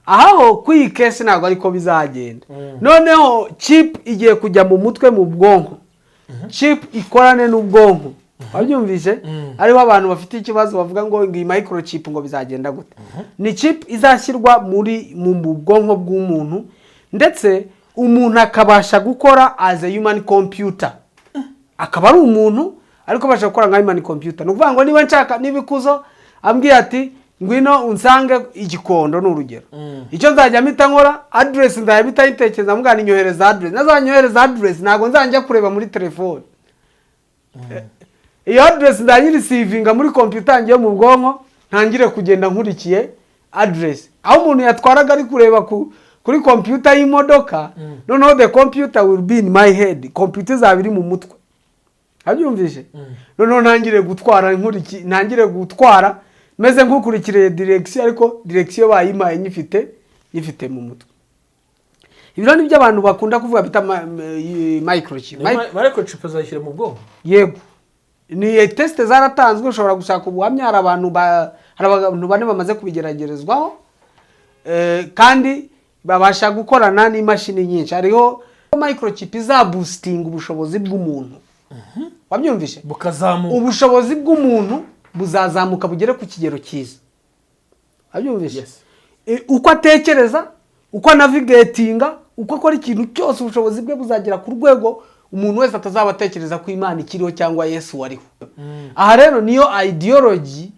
aho kwiyi case ntabwo ariko bizagenda. Noneho chip igiye kujya mu mutwe mu bwonko, chip ikorane n'ubwonko, wabyumvise? Ariho abantu bafite ikibazo bavuga ngo iyi microchip ngo bizagenda gute. Ni chip izashyirwa mu bwonko bw'umuntu, ndetse umuntu akabasha gukora as a human computer, akaba ari umuntu ariko basha gukora nka human computer. Nukuvuga ngo niba nshaka nibikuzo ambwiye ati ngwino unsange igikondo n'urugero, icyo nzajya mpita nkora address ndaya bita intekereza mugana inyohereza address, nazanyohereza address ntago nzajya kureba muri telefone. Iyo address ndayirisivinga muri computer ngiye mu bwonko, ntangire kugenda nkurikiye address. Aho umuntu yatwaraga ari kureba kuri computer y'imodoka, noneho the computer will be in my head, computer zabiri mu mutwe. Abyumvise? Noneho ntangire gutwara meze nk'ukurikire direction, ariko direction bayimaye nyifite mu mutwe. Ibyo ni byo abantu bakunda kuvuga bita microchip. Microchip zashyira mu bwonko. Yego. Ni test zaratanzwe, ushobora gushaka ubuhamya, hari abantu bane bamaze kubigeragerezwaho, kandi babasha gukorana n'imashini nyinshi. Hariho microchip za boosting ubushobozi bw'umuntu. Wabyumvishe? Bukazamuka. Ubushobozi bw'umuntu buzazamuka bugere ku kigero cyiza. Wabyumvishe? Yes. Uko atekereza, uko navigatinga, uko akora ikintu cyose, ubushobozi bwe buzagera ku rwego umuntu wese atazaba atekereza ko Imana ikiriho cyangwa Yesu wariho. Aha rero niyo ideology,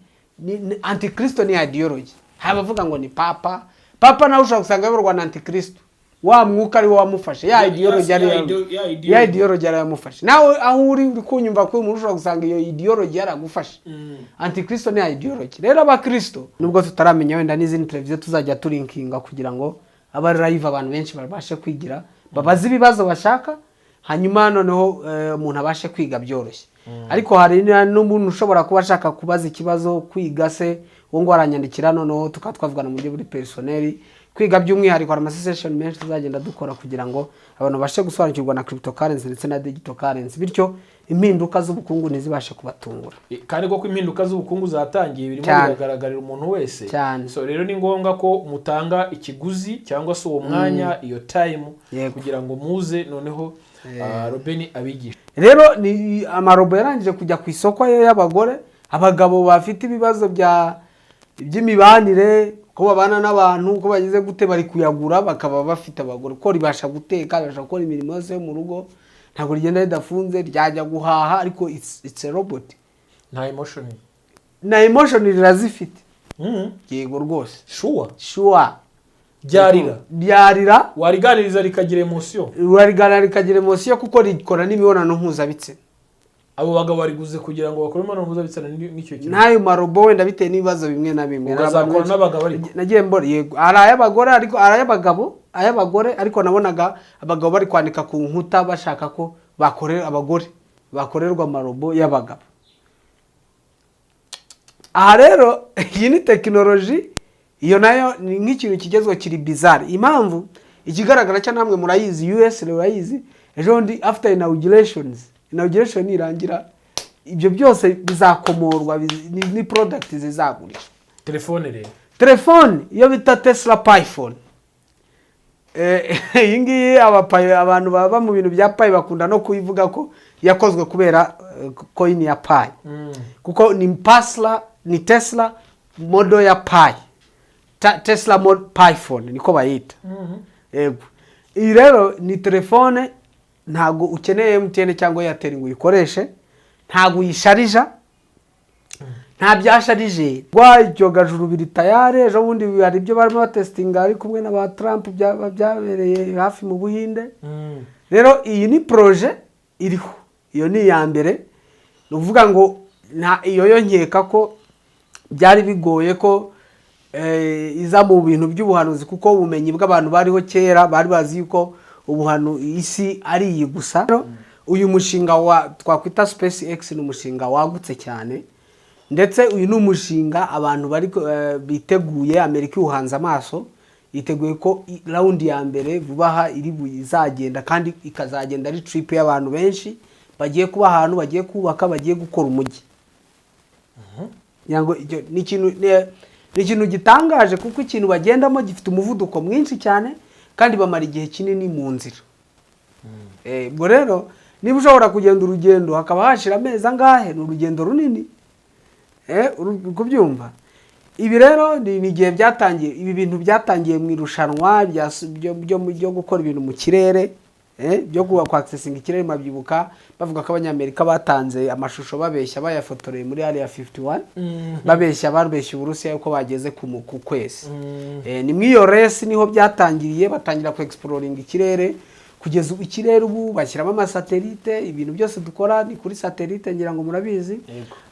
antikristo ni ideology. Habavuga ngo ni papa nawe ushaka gusanga yabarwa na antikristo, wa mwuka ari wo wamufashe, ya ideology ari yamufashe. Nawe aho uri kunyumva ko umuntu ushaka gusanga iyo ideology yaragufashe. Antikristo ni ideology. Rero abakristo nubwo tutaramenya wenda n'izindi televiziyo tuzajya turinkinga kugira ngo aba live abantu benshi babashe kwigira, babaze ibibazo bashaka, hanyuma noneho umuntu abashe kwiga byoroshye. Ariko hari n'umuntu ushobora kuba ashaka kubaza ikibazo, kwiga se wo ngo aranyandikira, noneho tukatwavugana mu buryo buri personnel, kwiga by'umwihariko hari amasession menshi tuzagenda dukora kugira ngo abantu bashe gusobanukirwa na cryptocurrency ndetse na digital currency, bityo impinduka z'ubukungu ntizibashe kubatungura. Kandi ko impinduka z'ubukungu zatangiye birimo biragaragarira umuntu wese. So rero ni ngombwa ko mutanga ikiguzi cyangwa se uwo mwanya, iyo time, kugira ngo muze noneho Robeni abigisha. Rero ni amarobo yarangije kujya ku isoko y'abagore, abagabo bafite ibibazo by'imibanire, ko babana n'abantu, ko bagize gute, bari kuyagura bakaba bafite abagore, ko ribasha guteka, ribasha gukora imirimo yose yo mu rugo, ntabwo rigenda ridafunze, ryajya guhaha, ariko it's a robot. Nta emotion. Na emotion rirazifite. Yego rwose. Sure. Byarira wariganiriza rikagira emotion, kuko rikora n'imibonano mpuzabitsina. Abo bagabo bariguze kugira ngo bakore imibonano mpuzabitsina n'icyo kintu. Nayo marobo wenda bitewe n'ibibazo bimwe na bimwe. Bazakora n'abagabo ariko. Nagiye mbora yego. Arayabagore ariko ayabagore ariko nabonaga abagabo bari kwandika ku nkuta bashaka ko bakorera abagore, bakorerwa marobo y'abagabo. Aha rero iyi ni technology, iyo nayo ni nk'ikintu kigezwe kiri bizarre. Impamvu ikigaragara cyo namwe murayizi, US murayizi, ejo ndi after inauguration irangira, ibyo byose bizakomorwa, ni product zizagurishwa. Telefone iyo bita Tesla Python. Iyi ngiyi abantu baba mu bintu bya Pi bakunda no kuyivuga ko yakozwe kubera coin ya Pi. Kuko ni Tesla model ya Pi. Tesla model Python niko bayita. Yego. Iyi rero ni telefone ntago ukeneye MTN cyangwa Airtel ngo uyikoreshe, ntago uyisharija, nta byasharije. Iryo gajuru biri tayare, ejo bundi hari ibyo barimo batestinga ari kumwe na ba Trump byabereye hafi mu Buhinde. Rero iyi ni projet iriho, iyo ni ya mbere. Nuvuga ngo iyo yongeka ko byari bigoye ko iza mu bintu by'ubuhanuzi, kuko ubumenyi bw'abantu bariho kera bari bazi yuko isi ari iyi gusa. Uyu mushinga twakwita SpaceX ni umushinga wagutse cyane, ndetse uyu ni umushinga abantu bari biteguye, Amerika uhanze amaso, yiteguye ko round ya mbere vubaha izagenda, kandi ikazagenda ari trip y'abantu benshi bagiye kuba ahantu, bagiye kubaka, bagiye gukora umujyi. Yango ni ikintu ni ikintu gitangaje kuko ikintu bagendamo gifite umuvuduko mwinshi cyane kandi bamara igihe kinini mu nzira. Ubwo rero niba ushobora kugenda urugendo hakaba hashira amezi angahe, ni urugendo runini. Kubyumva ibi rero ni igihe byatangiye, ibi bintu byatangiye mu irushanwa byo gukora ibintu mu kirere, byo kwa accessing ikirere. Mabyibuka bavuga ko abanyamerika batanze amashusho babeshya bayafotoreye muri Area 51 babeshya Uburusiya yuko bageze ku kwezi. Ni mwiyo race niho byatangiriye, batangira ku exploring ikirere kugeza ikirere ubu bashyiramo amasatelite. Ibintu byose dukora ni kuri satellite, ngira ngo murabizi.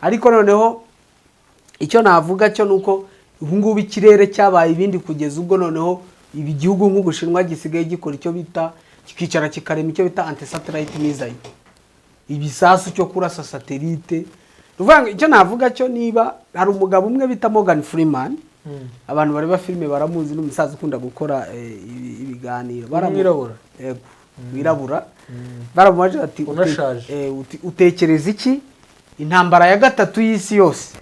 Ariko noneho icyo navuga cyo nuko ubungubu ikirere cyabaye ibindi kugeza ubwo noneho ibi gihugu nk'Ubushinwa gisigaye gikora icyo bita kikicara kikarema icyo bita anti-satellite missile, ibisasu cyo kurasa satellite. Ruvuga icyo navuga cyo, niba hari umugabo umwe bita Morgan Freeman, abantu bari ba filime baramuzi, n'umusaza ukunda gukora ibiganiro, baramwirabura. Yego, wirabura. Baramubaje ati utekereza iki intambara ya gatatu y'isi yose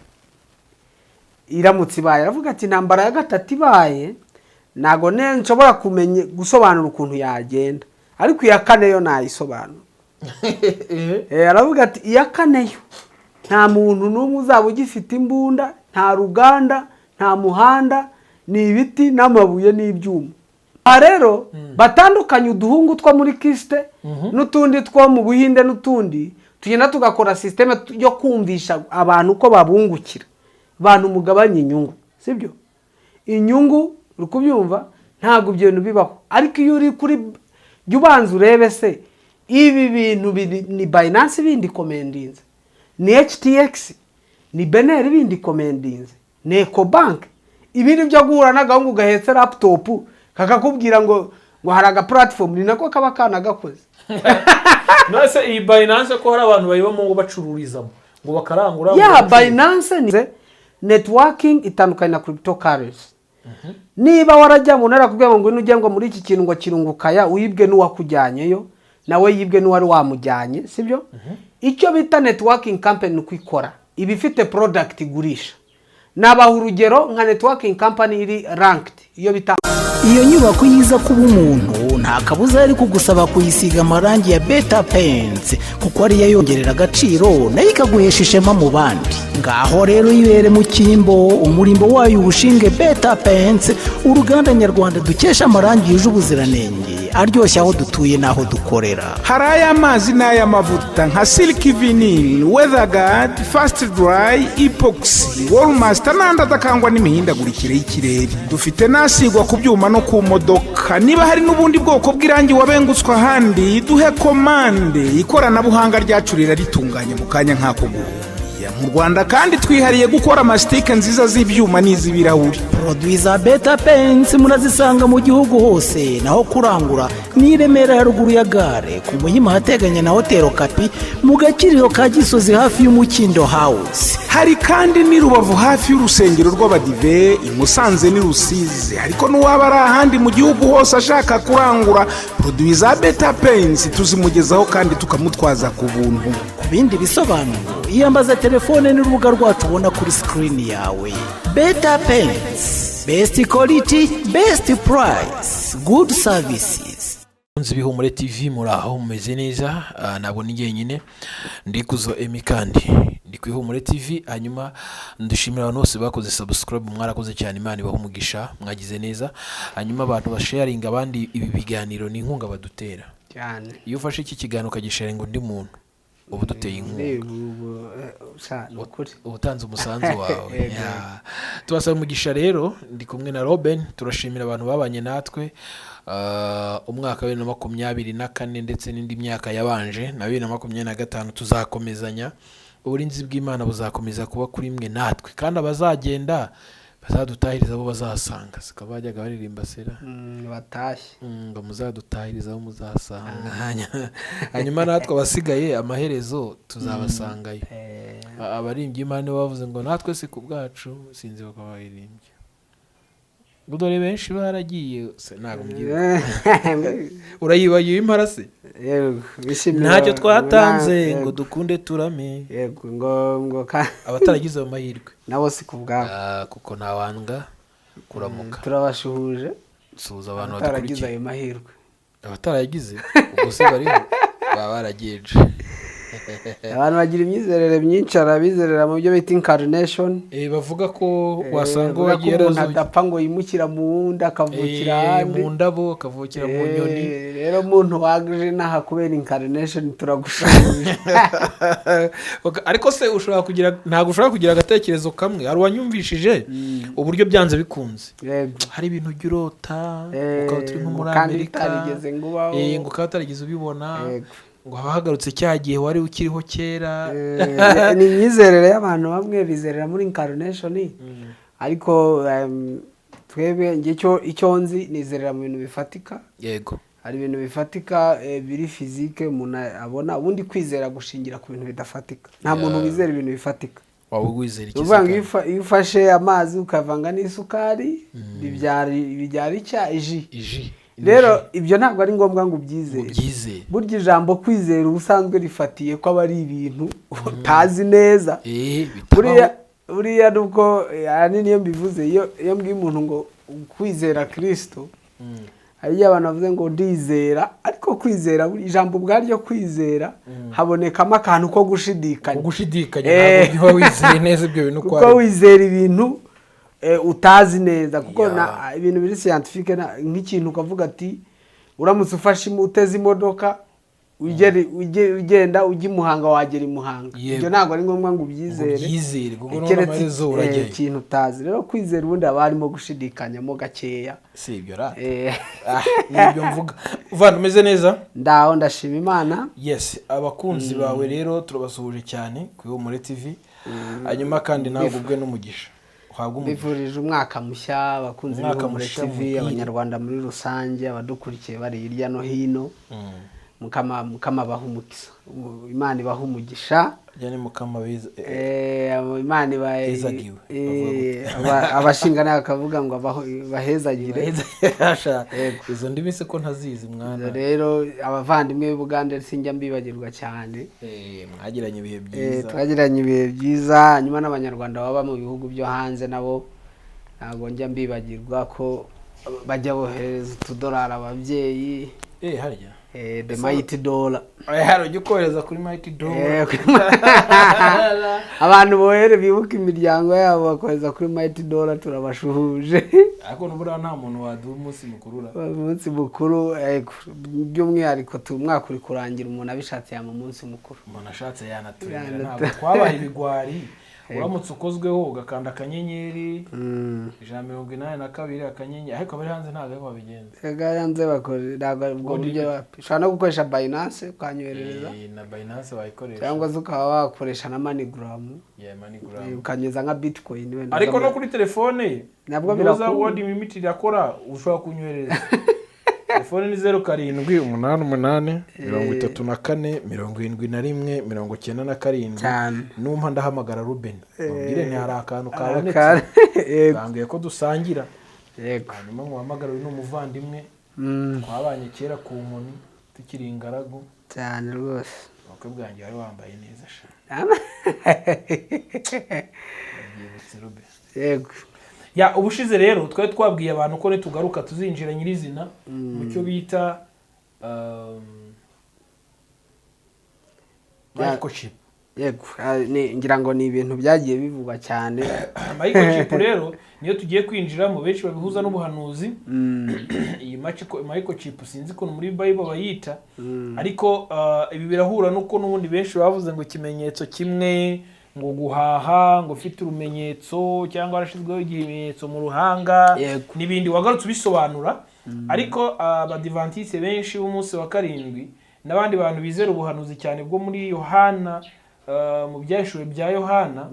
iramutse ibaye? Aravuga ati intambara ya gatatu ibaye nago nshobora kumenya gusobanura ukuntu yagenda, ariko iya kane yo nayisobanura. Aravuga ati iya kane yo nta muntu n'umwe uzaba ugifite imbunda, nta ruganda, nta muhanda, ni ibiti n'amabuye n'ibyuma. Rero batandukanye uduhungu two muri Kiste n'utundi two mu Buhinde n'utundi, tugenda tugakora systeme yo kumvisha abantu ko babungukira, abantu mugabanye inyungu, sibyo? Inyungu uri kubyumva ntago ibyo bintu bibaho. Ariko iyo uri kuri ubanza urebe se ibi bintu ni Binance bindi commendinze, ni HTX, ni Beneri bindi commendinze, ni Ecobank. Ibindi byo guhura n'agahungu gahetse laptop kakakubwira ngo hari aga platform, ni nako kaba kana gakoze. Nase iyi Binance ko hari abantu bayibamo ngo bacururizamo ngo bakarangura. Binance ni networking itandukanye na cryptocurrency. Niba warajya mu ntara kubwira ngo ujye ngo muri iki kintu ngo kirungukaya, uyibwe n'uwakujyanyeyo nawe yibwe n'uwari wamujyanye, sibyo? Icyo bita networking company kwikora ibifite product igurisha. Nabaha urugero nka networking company iri ranked, iyo bita iyo nyubako yiza kuba umuntu nta kabuza ari kugusaba kuyisiga amarangi ya Beta Paints kuko ari yongerera agaciro nayo ikaguhesha ishema mu bandi. Ngaho rero yibere mu Kimbo, umurimbo wayo ubushinge Beta Paints, uruganda nyarwanda dukesha amarangi yuje ubuziranenge aryoshya aho dutuye naho dukorera. Hari ay'amazi n'ay'amavuta nka Silk Vinyl, Weatherguard, Fast Dry, Epoxy, Wallmaster n'andi adakangwa n'imihindagurikire y'ikirere. Dufite nasigwa ku byuma no ku modoka. Niba hari n'ubundi bwoko bw'irangi wabengutswa ahandi, duhe komande. Ikoranabuhanga ryacu ritunganye mu kanya nk'ako mu Rwanda, kandi twihariye gukora amastike nziza z'ibyuma n'iz'ibirahuri. Produits za Beta Paints murazisanga mu gihugu hose, naho kurangura ni Remera ya ruguru ya gare ku Muhima hateganye na Hotel Kapi, mu Gakiriro ka Gisozi hafi y'Umukindo House. Hari kandi ni Rubavu hafi y'urusengero rw'Abadive, i Musanze ni Rusizi. Ariko n'uwaba ari ahandi mu gihugu hose ashaka kurangura produits za Beta Paints tuzimugezaho kandi tukamutwaza ku buntu. Ku bindi bisobanuro iyambaza telefone n'urubuga rwacu ubona kuri screen yawe. Beta Paints, best quality, best price, good services. Unzi Bihumure TV muraho mumeze neza, nabo ni jyenyine ndikuzo Emi kandi ndi ku Ihumure TV. Hanyuma ndushimira abantu bose bakoze subscribe, mwarakoze cyane, Imana ibahe umugisha, mwagize neza. Hanyuma abantu basharinga abandi ibi biganiro ni inkunga badutera cyane. Iyo ufashe iki kiganiro ukagisharinga undi muntu ubu duteye inkunga, ubutanze umusanzu wawe. Tubasaba umugisha rero. Ndi kumwe na Robin, turashimira abantu babanye natwe umwaka wa 2024 ndetse n'indi myaka yabanje na 2025. Tuzakomezanya, uburinzi bw'Imana buzakomeza kuba kuri mwe natwe, kandi abazagenda bazadutahiriza abo bazasanga. Sikabajyaga baririmba sera batashye ngo muzadutahiriza abo muzasanga. Hanyuma natwe abasigaye amaherezo tuzabasangayo. Abarimbyi Imana bavuze ngo natwe si ku bwacu, sinzi ko baririmbye dore benshi baragiye ntabwo mbyibuka urayibagiwe impara se ntacyo twatanze ngo dukunde turame yego ngo abataragize ayo mahirwe nabo si ku bwabo kuko ntawanga kuramuka turabashuhuje suhuza abantu bataragize ayo mahirwe abataragize ubwo se bariho baba barageje abantu bagira imyizerere myinshi arabizerera mu byo bita incarnation bavuga ko wasanga wagiye umuntu adapfa ngo yimukira mu wundi akavukira ahandi mu ndabo akavukira mu nyoni rero umuntu waje naha kubera incarnation turagushuje ariko se ntabwo ushobora kugira agatekerezo kamwe hari uwanyumvishije uburyo byanze bikunze hari ibintu ujya urota ukaba turi nko muri Amerika ngo ukaba utarigeze ubibona ngo hagarutse cya gihe wari ukiriho kera ni imyizerere y'abantu bamwe bizerera muri incarnation ariko twebwe icyo nzi nizerera mu bintu bifatika yego hari ibintu bifatika biri fizike umuntu abona ubundi kwizera gushingira ku bintu bidafatika nta muntu wizera ibintu bifatika waba wizera iki uvuga ngo iyo ufashe amazi ukavanga n'isukari bibyara iji rero ibyo ntabwo ari ngombwa ngo ubyizere burya ijambo kwizera ubusanzwe rifatiye ko aba ari ibintu utazi neza buriya nubwo niyo mbivuze iyo mbwiye umuntu ngo kwizera Kristo hariyo abantu bavuze ngo ndizera ariko kwizera ijambo ubwaryo kwizera habonekamo akantu ko gushidikanya ntabwo wizeye neza ibyo bintu kuko wizera ibintu utazi neza kuko ibintu biri scientifique nk'ikintu ukavuga ati uramutse ufashe uteze imodoka ugenda ujya i Muhanga wagera i Muhanga ibyo ntabwo ari ngombwa ngo ubyizere ikintu utazi rero kwizera ubundi haba harimo gushidikanyamo gakeya si ibyo nibyo mvuga uvana umeze neza ndaho ndashima Imana yes abakunzi bawe rero turabasuhuje cyane ku Ihumure TV hanyuma kandi nawe ubwe n'umugisha bivurije umwaka mushya abakunzi b'Ihumure TV abanyarwanda muri rusange abadukurikiye bari hirya no hino mukama bahumukisa Imana ibaha umugisha yani mukama biza Imana ibahezagiwe abashingana bakavuga ngo bahezagire izo ndimi se ko ntazizi mwana rero abavandimwe b'Ubugande sinjya mbibagirwa cyane mwagiranye ibihe byiza twagiranye ibihe byiza nyuma n'abanyarwanda baba mu bihugu byo hanze nabo ntabwo njya mbibagirwa ko bajya bohereza $2 ababyeyi harya the mighty dollar hari ujya ukohereza kuri mighty dollar abantu bohere bibuka imiryango yabo bakohereza kuri mighty dollar turabashuhuje ariko nubura nta muntu waduha umunsi mukuru by'umwihariko umwaka uri kurangira umuntu abishatse yama umunsi mukuru umuntu ashatse yanaturira ntabwo twabaye ibigwari uramutse ukozweho ugakanda akanyenyeri 182 akanyenyeri ariko bari hanze ntabwo ariko babigenza hanze bakora ubwo buryo ushobora no gukoresha Binance ukanyoherereza na Binance wayikoresha cyangwa se ukaba wakoresha na MoneyGram ukanyeza nka Bitcoin ariko no kuri telefone nabwo birakuza word limit irakora ushobora kunyohereza telefone ni 0788 34 71 97 numpa ndahamagara Ruben mbwire ni hari akantu kabonetse bambwiye ko dusangira hanyuma muhamagara uyu n'umuvandimwe twabanye kera ku nkoni tukiri ingaragu cyane rwose ubukwe bwanjye wari wambaye neza sha Ruben yego ya ubushize rero twari twabwiye abantu ko nitugaruka tuzinjira nyirizina mu cyo bita microchip yego ngira ngo ni ibintu byagiye bivugwa cyane microchip rero niyo tugiye kwinjiramo benshi babihuza n'ubuhanuzi iyi microchip sinzi ko muri Bible bayita ariko ibi birahura nuko n'ubundi benshi bavuze ngo ikimenyetso kimwe ngo guhaha ngo ufite urumenyetso cyangwa arashizweho igimenyetso mu ruhanga n'ibindi wagarutse bisobanura ariko abadivantiste benshi b'umunsi wa karindwi n'abandi bantu bizera ubuhanuzi cyane bwo muri Yohana mu byashuwe bya Yohana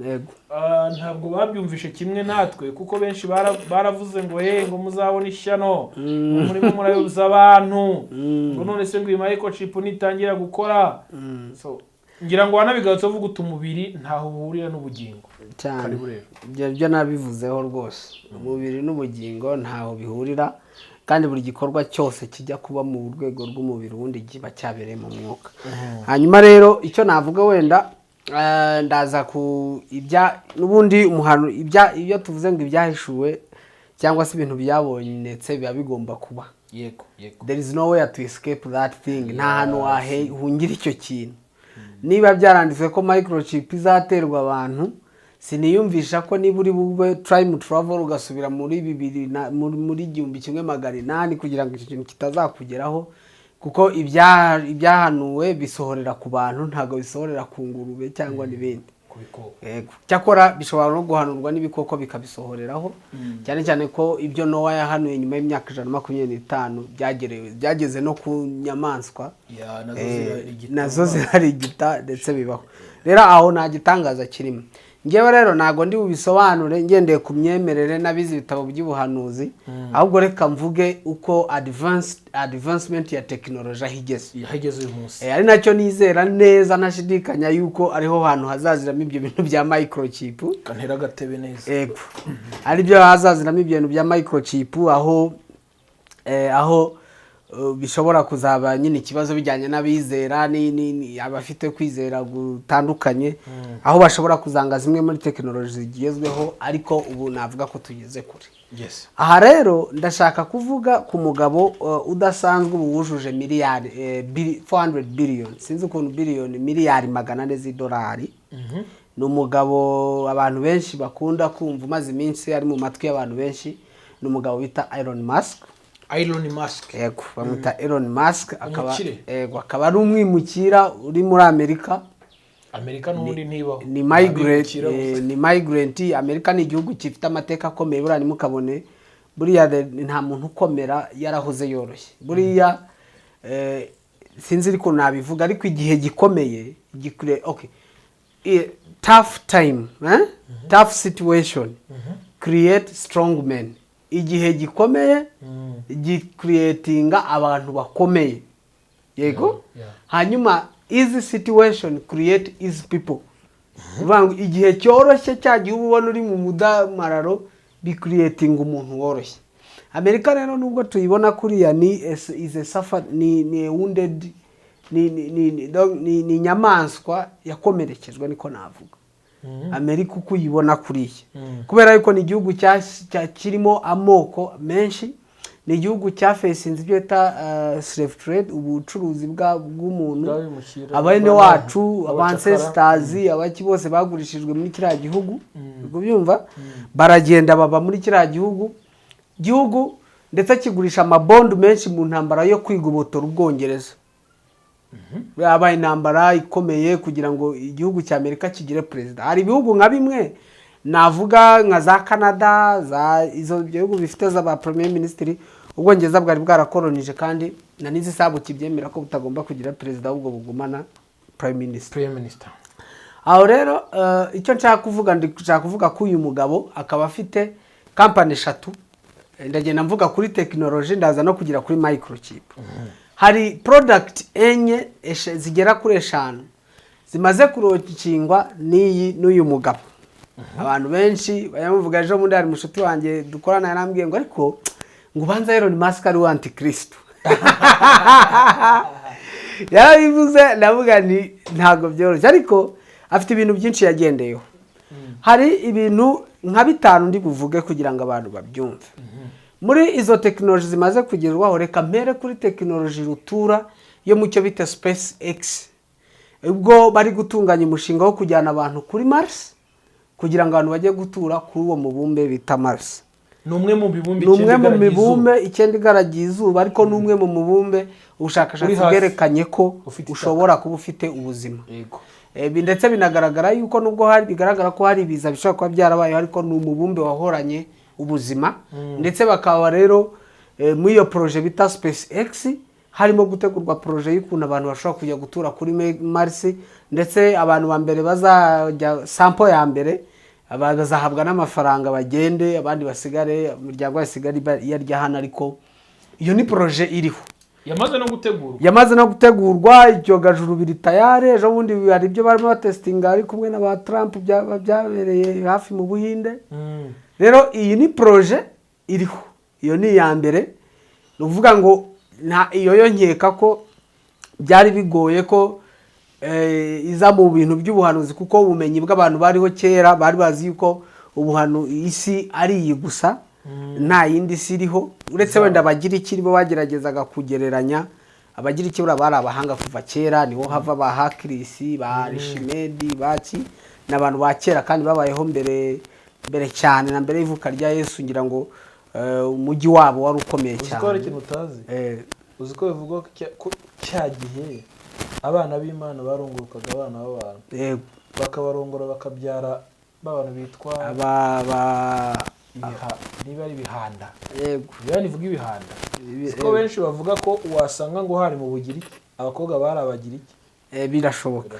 ntabwo babyumvishe kimwe natwe kuko benshi baravuze ngo ngo muzabona ishyano muri murayoboza abantu ngo none se ngo microchip nitangira gukora so ngira ngo wanabigatse uvuga utumubiri ntaho uhurira n'ubugingo cyane byo nabivuzeho rwose umubiri n'ubugingo ntaho bihurira kandi buri gikorwa cyose kijya kuba mu rwego rw'umubiri wundi kiba cyabereye mu mwuka. Hanyuma rero icyo navuga wenda ndaza ku n'ubundi umuhano ibyo tuvuze ngo ibyahishuwe cyangwa se ibintu byabonetse biba bigomba kuba. Yego. There is nowhere to escape that thing. Nta hantu wahungira icyo kintu. Niba byaranditswe ko microchip izaterwa abantu, siniyumvisha ko niba uri bube time travel ugasubira muri 1800 kugira ngo icyo kintu kitazakugeraho, kuko ibyahanuwe bisohorera ku bantu ntago bisohorera ku ngurube cyangwa n'ibindi. Yego. Cyakora bishobora no guhanurwa n'ibikoko bikabisohoreraho, cyane cyane ko ibyo Noah yahanuye nyuma y'imyaka 125 byageze no ku nyamaswa, nazo zirarigita ndetse bibaho. Rero aho nta gitangaza kirimo. Ngewe rero nago ndi bubisobanure ngendeye ku myemerere nabizi bitabo by'ubuhanuzi, ahubwo reka mvuge uko advancement ya technology yahigeze uyu munsi. Ari nacyo nizera neza nashidikanya yuko ariho hantu hazaziramo ibyo bintu bya microchip. Kantera gatebe neza. Yego. Ari byo hazaziramo ibyo bintu bya microchip aho bishobora kuzaba nyine ikibazo bijyanye n'abizera abafite kwizera gutandukanye, aho bashobora kuzanga zimwe muri technology zigezweho, ariko ubu navuga ko tugeze kure. Yes. Aha rero ndashaka kuvuga ku mugabo udasanzwe wujuje miliyari 400 billion, sinzi ukuntu billion, miliyari 400 z'idolari. Ni umugabo abantu benshi bakunda kumva maze iminsi ari mu matwi y'abantu benshi. Ni umugabo bita Elon Musk. Yego, bamuta Elon Musk, akaba ari umwimukira uri muri Amerika. N'ubundi ntibaho. Ni migrant. Amerika ni igihugu gifite amateka akomeye, buriya nimukabone buriya nta muntu ukomera yarahoze yoroshye. Buriya sinzi ariko nabivuga, ariko igihe gikomeye tough time, tough situation create strong men. Igihe gikomeye gicreatinga abantu bakomeye. Yego. Hanyuma easy situation create easy people. Uvangu igihe cyoroshye cyagiye ubona uri mu mudamararo bicreating umuntu woroshye. Amerika rero nubwo tuyibona kuriya is a suffer ni wounded ni nyamaswa yakomerekejwe niko navuga. Amerika uko uyibona kuriya kubera yuko ni igihugu kirimo amoko menshi, ni igihugu cyafacinze ibyo bita slave trade, ubucuruzi bw'umuntu, abene wacu, ancestors, abaki bose bagurishijwe muri kiriya gihugu. Ubyumva baragenda baba muri kiriya gihugu ndetse kigurisha amabondo menshi mu ntambara yo kwigobotora Ubwongereza. Yabaye intambara ikomeye kugira ngo igihugu cya Amerika kigire president. Hari ibihugu nka bimwe navuga nka za Canada, izo bihugu bifite za premier minister, Ubwongereza bwari bwarakolonije kandi na nizi sabu kibyemera ko butagomba kugira president ahubwo bugumana prime minister. Aho rero icyo nshaka kuvuga ko uyu mugabo akaba afite company 3. Ndagenda mvuga kuri technology, ndaza no kugira kuri microchip. Hari product enye zigera kuri 5 zimaze kurokingwa n'uyu mugabo. Abantu benshi bayamuvuga ejo mundi hari mushuti wanjye dukorana yarambwiye ngo ariko ngo banza Elon Musk ari anti-Kristo. Yarabivuze ndavuga ni ntago byoroshye, ariko afite ibintu byinshi yagendeyeho. Hari ibintu nka 5 ndi buvuge kugira ngo abantu babyumve. Muri izo technology zimaze kugerwaho, reka mpere kuri technology rutura yo mu cyo bita SpaceX. Ubwo bari gutunganya umushinga wo kujyana abantu kuri Mars kugira ngo abantu bajye gutura kuri uwo mubumbe bita Mars. Numwe mu mibumbe icyenda igaragiye izuba, ariko numwe mu mubumbe ubushakashatsi bwerekanye ko ushobora kuba ufite ubuzima. Yego. Ndetse binagaragara yuko nubwo bigaragara ko hari ibiza bishobora kuba byarabaye, ariko ni umubumbe wahoranye ubuzima. Ndetse bakaba rero muri iyo projet bita SpaceX harimo gutegurwa projet y'ukuntu abantu bashobora kujya gutura kuri Mars, ndetse abantu ba mbere bazajya sample ya mbere bazahabwa n'amafaranga bagende, abandi basigare umuryango wasigari yarya hano. Ariko iyo ni projet iriho. yamaze no gutegurwa ibyogajuru biri tayari ejo bundi hari ibyo barimo batestinga ari kumwe na ba Trump byabereye hafi mu Buhinde rero iyi ni projet iriho iyo ni ya mbere nuvuga ngo iyo nkeka ko byari bigoye ko iza mu bintu by'ubuhanuzi kuko ubumenyi bw'abantu bariho kera bari bazi yuko isi ari iyi gusa nta yindi isi iriho uretse wenda abagira ikiri bo bageragezaga kugereranya abagira ikibura bari abahanga kuva kera niho hava ba Hakirisi ba Rishimedi baki n'abantu ba kera kandi babayeho mbere cyane na mbere y'ivuka rya Yesu ngira ngo umujyi wabo wari ukomeye cyane. Uziko ari ikintu utazi uziko bivuga ko cya gihe abana b'Imana barongokaga abana b'abantu yego bakabarongora bakabyara babana bitwa niba ari ibihanda yego yani vuga ibihanda ko benshi bavuga ko wasanga ngo hari mu Bugiriki abakobwa bari Abagiriki birashoboka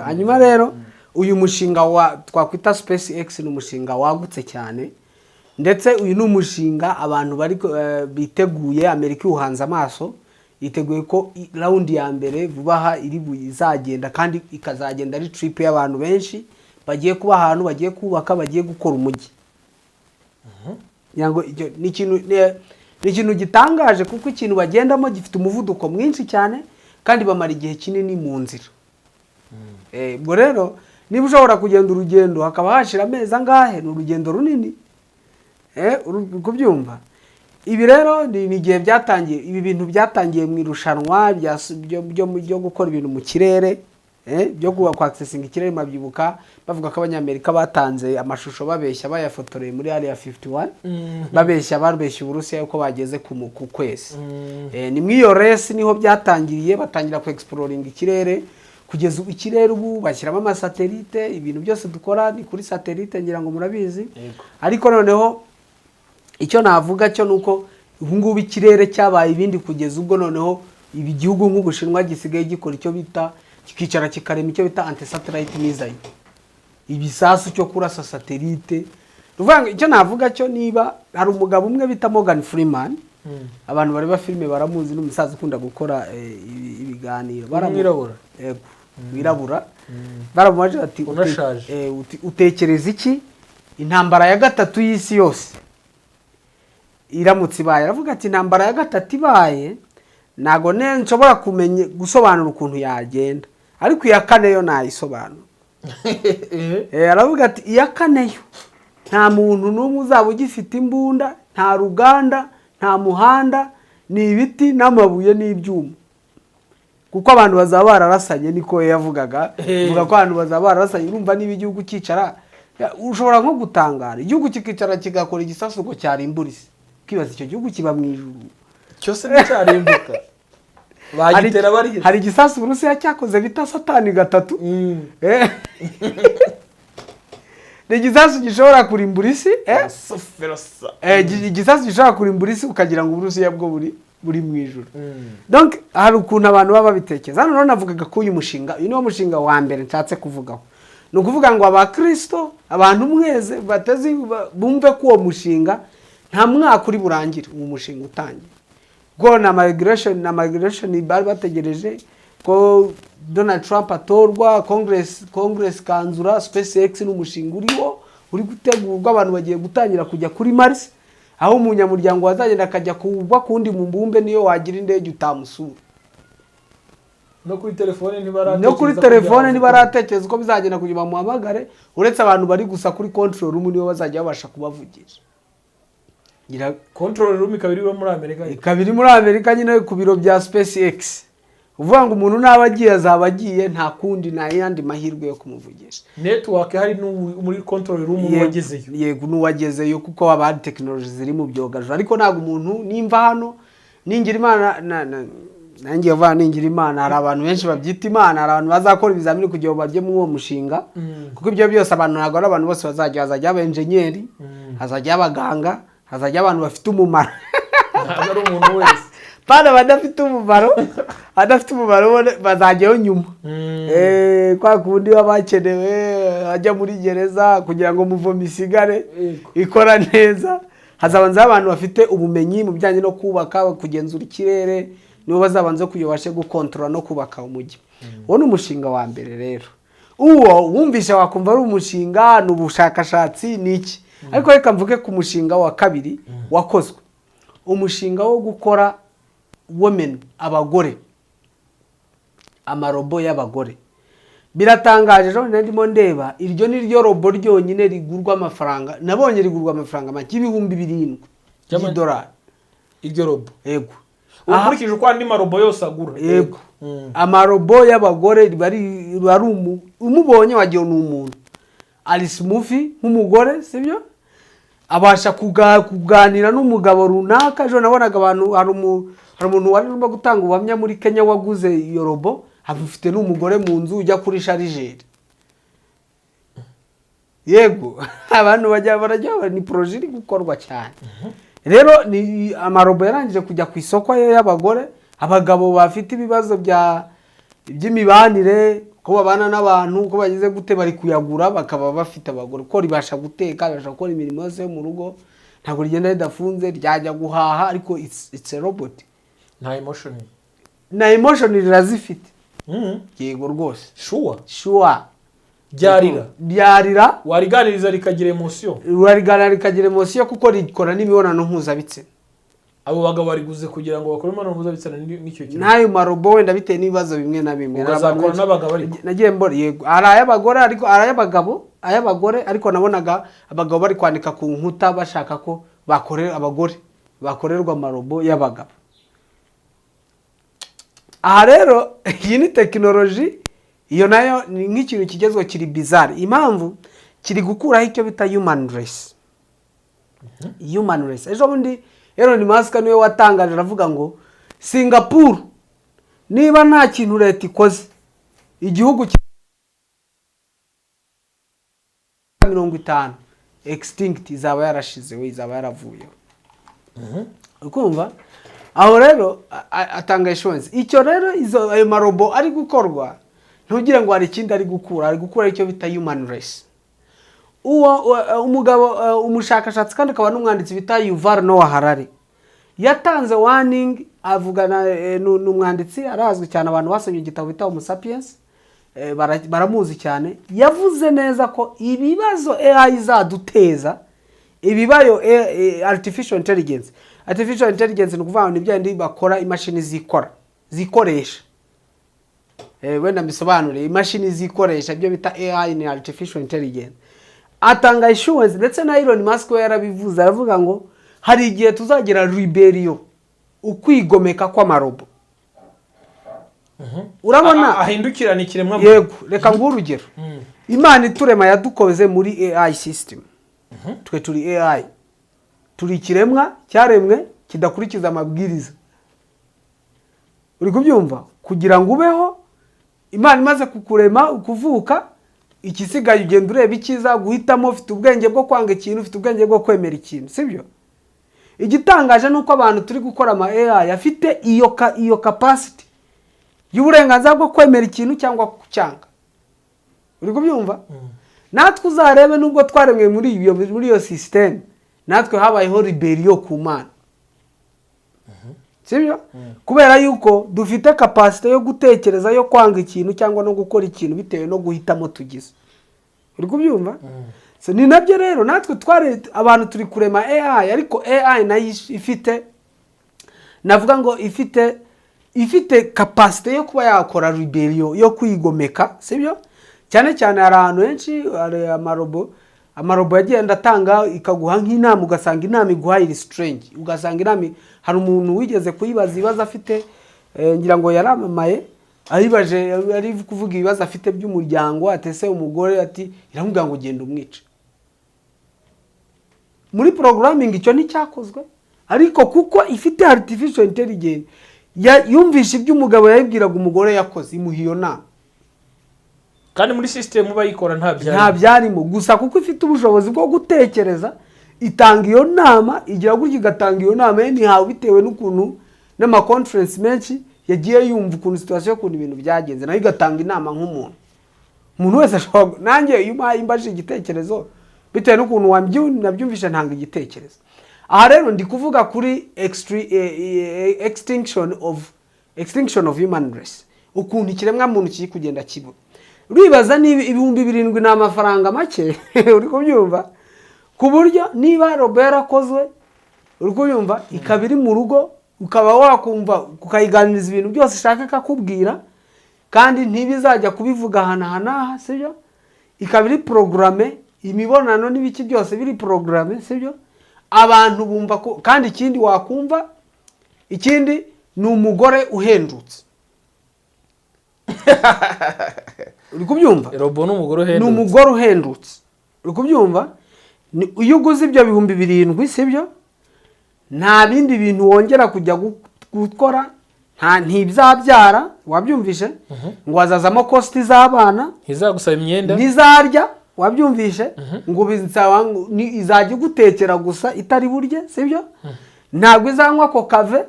hanyuma rero uyu mushinga twakwita SpaceX ni umushinga wagutse cyane ndetse uyu ni umushinga abantu bari biteguye Amerika uhanze amaso yiteguye ko round ya mbere vubaha iri izagenda kandi ikazagenda ari trip y'abantu benshi bagiye kuba ahantu bagiye kubaka bagiye gukora umujyi yango ni ikintu gitangaje kuko ikintu bagendamo gifite umuvuduko mwinshi cyane kandi bamara igihe kinini mu nzira ubwo rero niba ushobora kugenda urugendo hakaba hashira amezi angahe ni urugendo runini kubyumva ibi rero ni igihe byatangiye ibi bintu byatangiye mu irushanwa byo gukora ibintu mu kirere byo kwa accessing ikirere mabyibuka bavuga ko abanyamerika batanze amashusho babeshya bayafotoreye muri Area 51 babeshya Uburusiya yuko bageze ku kwezi ni mwiyo race niho byatangiriye batangira ku exploring ikirere kugeza ikirere ubu bashyiramo amasatelite ibintu byose dukora ni kuri satellite ngira ngo murabizi ariko noneho icyo navuga cyo nuko ubu ngubu ikirere cyabaye ibindi kugeza ubwo noneho ibi gihugu nk'Ubushinwa gisigaye gikora icyo bita kikicara kikarema icyo bita anti-satellite missile ibisasu cyo kurasa satellite ruvuga icyo navuga cyo niba hari umugabo umwe bita Morgan Freeman abantu bari ba filime baramuzi n'umusaza ukunda gukora ibiganiro wirabura baramubaje ati utekereza iki intambara ya gatatu y'isi yose iramutse ibaye aravuga ati intambara ya gatatu ibaye nago nshobora kumenya gusobanura ukuntu yagenda ariko iya kane yo nayisobanura aravuga ati iya kane yo nta muntu n'umwe uzaba ugifite imbunda nta ruganda nta muhanda ni ibiti n'amabuye n'ibyuma kuko abantu bazaba bararasanye niko yavugaga vuga ko abantu bazaba bararasanye urumva niba igihugu cyicara ushobora nko gutangara igihugu kikicara kigakora igisasuko cyarimbura isi kibaza icyo gihugu kiba mu ijuru cyose n'icyarimbuka bagitera bari hari igisasu Uburusiya cyakoze bita Satani 3 ni igisasu gishobora kurimbura isi igisasu gishobora kurimbura isi ukagira ngo Uburusiya bwo buri mu ijuru donc hari ukuntu abantu baba bitekereza hano none navugaga ko uyu mushinga uyu ni wo mushinga wa mbere nshatse kuvugaho ni ukuvuga ngo abakristo abantu mweze batezi bumve ko uwo mushinga nta mwaka uri burangire uwo mushinga utangiye go na migration bari bategereje ko Donald Trump atorwa Congress kanzura SpaceX n'umushinga uri gutegurwa abantu bagiye gutangira kujya kuri Mars aho umunyamuryango wazagenda akajya kubwa kundi mu mbumbe niyo wagira indege utamusura no kuri telefone ntibaratekereza ko bizagenda kugira bamuhamagare uretse abantu bari gusa kuri control room niyo bazajya babasha kubavugisha control room kabiri muri Amerika nyine ku biro bya SpaceX uvuga ngo umuntu nabagiye azabagiye nta kundi na yandi mahirwe yo kumuvugisha network hari muri control room wagezeyo yego nuwagezeyo kuko haba hari technology ziri mu byogajuru ariko ntago umuntu nimva hano ningira Imana nangiye vuga ningira Imana hari abantu benshi babyita Imana hari abantu bazakora ibizamini kugira ngo barye mu uwo mushinga kuko ibyo byose abantu ntago ari abantu bose bazajya aba engineer hazajya abaganga hazajya abantu bafite umumaro ari umuntu wese Pana badafite umumaro bazajyayo nyuma kwa kundi babakenewe ajya muri gereza kugira ngo muvomi isigare ikora neza hazabanza abantu bafite ubumenyi mu bijyanye no kubaka kugenzura ikirere nibo bazabanza kuyobashe gukontrola no kubaka umujyi. Uwo ni umushinga wa mbere rero. Uwo wumvisha wakumva ari umushinga n'ubushakashatsi niki. Ariko reka mvuge ku mushinga wa kabiri wakozwe. Umushinga wo gukora women, abagore, amarobo y'abagore. Biratangaje jo ndimo ndeba iryo ni ryo robo ryonyine rigurwa amafaranga. Nabonye rigurwa amafaranga make ibihumbi 7 $7. Iryo robo. Yego. Ukurikije uko andi marobo yose agura. Yego. Amarobo y'abagore bari umubonye wagiye n'umuntu. Ari smoothie nk'umugore sibyo? Abasha kuganira n'umugabo runaka. Jo nabonaga abantu hari umuntu wari urimo gutanga ubuhamya muri Kenya waguze iyo robo, afite n'umugore mu nzu ujya kuri sharijeri. Yego, abantu barajya ni projet iri gukorwa cyane. Rero ni amarobo yarangije kujya ku isoko y'abagore, abagabo bafite ibibazo by'imibanire, ko babana n'abantu, ko bagize gute bari kuyagura bakaba bafite abagore, ko ribasha guteka, ribasha gukora imirimo yose mu rugo, ntabwo rigenda ridafunze, ryajya guhaha, ariko it's a robot. Nta emotion. Na emotion rirazifite. Yego rwose. Sure. Byarira. Wariganiriza rikagira emotion. Wariganiriza rikagira emotion kuko rikora n'imibonano mpuzabitsina. Abo bagabo bariguze kugira ngo bakore imibonano mpuzabitsina n'icyo kintu. Nayo marobo wenda bitewe n'ibibazo bimwe na bimwe. Bazakora n'abagabo ariko. Nagiye mbora yego. Arayabagore ariko ayabagore ariko nabonaga abagabo bari kwandika ku nkuta bashaka ko bakorera abagore bakorerwa amarobo y'abagabo. Aha rero iyi ni technology iyo nayo ni nk'ikintu kigezwe kiri bizarre. Impamvu kiri gukuraho icyo bita human race. Human race. Ejo bundi Elon Musk niwe watangaje aravuga ngo Singapore niba nta kintu leta ikoze igihugu 50 extinct izaba yarashize we izaba yaravuye. Ukumva aho rero atanga insurance. Icyo rero ayo marobo ari gukorwa ntugire ngo hari ikindi ari gukura icyo bita human race. Umugabo umushakashatsi kandi akaba n'umwanditsi bita Yuval Noah Harari yatanze warning avugana n'umwanditsi arazwi cyane abantu basomye igitabo bita Homo sapiens baramuzi cyane. Yavuze neza ko ibibazo AI izaduteza ibibayo artificial intelligence ni ukuvuga ngo ibyo bakora imashini zikoresha wenda misobanure imashini zikoresha ibyo bita AI ni artificial intelligence. Atanga insurance ndetse na Elon Musk we yarabivuze aravuga ngo hari igihe tuzagira rebellion ukwigomeka kwa marobo. Urabona ahindukirana ikiremwa. Yego reka nguhe urugero. Imana iturema yadukoze muri AI system. Twe turi AI. Turi ikiremwa cyaremwe kidakurikiza amabwiriza. Uri kubyumva kugira ngo ubeho Imana imaze kukurema ukuvuka ikisigaye ugenda ureba ikiza guhitamo ufite ubwenge bwo kwanga ikintu ufite ubwenge bwo kwemera ikintu sibyo. Igitangaje nuko abantu turi gukora ama AI afite iyo capacity y'uburenganzira bwo kwemera ikintu cyangwa kucyanga. Uri kubyumva? Natwe uzarebe nubwo twaremwe muri iyo system natwe habayeho rebellion ku Mana. Sibyo? Kubera yuko dufite capacity yo gutekereza yo kwanga ikintu cyangwa no gukora ikintu bitewe no guhitamo tugize. Uri kubyumva? So ni nabyo rero natwe abantu turi kurema AI ariko AI nayo ifite navuga ngo ifite capacity yo kuba yakora rebellion yo kwigomeka sibyo. Cyane cyane hari ahantu henshi hari amarobo yagenda atanga ikaguha nk'inama ugasanga inama iguha iri strange ugasanga inama hari umuntu wigeze kuyibaza ibibazo afite ngira ngo yaramamaye aribaje ari kuvuga ibibazo afite by'umuryango atese umugore ati iramubwira ngo genda umwice. Muri programming icyo ni cyakozwe ariko kuko ifite artificial intelligence yumvisha iby'umugabo yabibwiraga umugore yakoze imuhiyo nama. Kandi muri system bayikora nta byarimo gusa kuko ifite ubushobozi bwo gutekereza itanga iyo nama igira gutya igatanga iyo nama ni hawe bitewe n'ukuntu n'ama conference menshi yagiye yumva ukuntu situation y'ukuntu ibintu byagenze nayo igatanga inama nk'umuntu wese ashobora nanjye iyo imbaje igitekerezo bitewe n'ukuntu nabyumvisha ntanga igitekerezo. aha rero ndi kuvuga kuri extinction of human race, ukuntu ikiremwa muntu kiri kugenda kibura. Uribaza niba 7,000 ni amafaranga make uri kubyumva, ku buryo niba Robert akozwe uri kubyumva ikabiri mu rugo ukaba wakumva kukayiganiriza ibintu byose ishaka kakubwira kandi ntibizajya kubivuga hana sibyo, ikabiri programme imibonano n'ibiki byose biri programme sibyo, abantu bumva ko. Kandi ikindi wakumva, ikindi ni umugore uhendutse uri kubyumva, robo n'umugore uhendutse, ni umugore uhendutse uri kubyumva. Iyo uguze ibyo 7,000 sibyo, nta bindi bintu wongera kujya gukora, ntibyabyara, wabyumvishe, ngo wazazamo cost z'abana, ntizagusaba imyenda, ntizarya, wabyumvishe, ngo izajya gutekera gusa itari burye sibyo, ntabwo izanywa ko kave,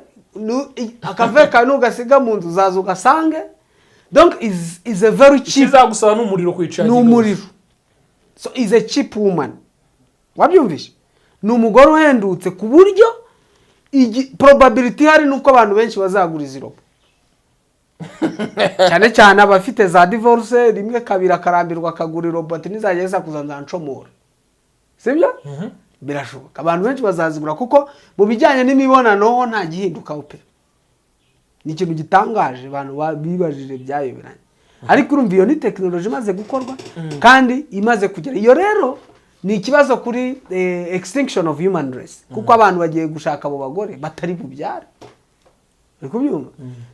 akave kanu gasiga mu nzu zazo gasange. Donc is a very cheap, izagusaba n'umuriro kwicara, n'umuriro. So is a cheap woman, wabyumvishe, ni umugore uhendutse ku buryo probability hari nuko abantu benshi bazagura izi robo cyane cyane abafite za divorce, rimwe kabiri akarambirwa akagura robot nizajya yesa kuzanzancomora sibyo. Birashoboka abantu benshi bazazigura kuko mu bijyanye n'imibonano nta gihinduka pe, ni ikintu gitangaje abantu bibajije byayoberanye. Ariko urumva iyo ni technology imaze gukorwa kandi imaze kugera. Iyo rero ni ikibazo kuri extinction of human race, kuko abantu bagiye gushaka abo bagore batari bubyara. Niko byumva.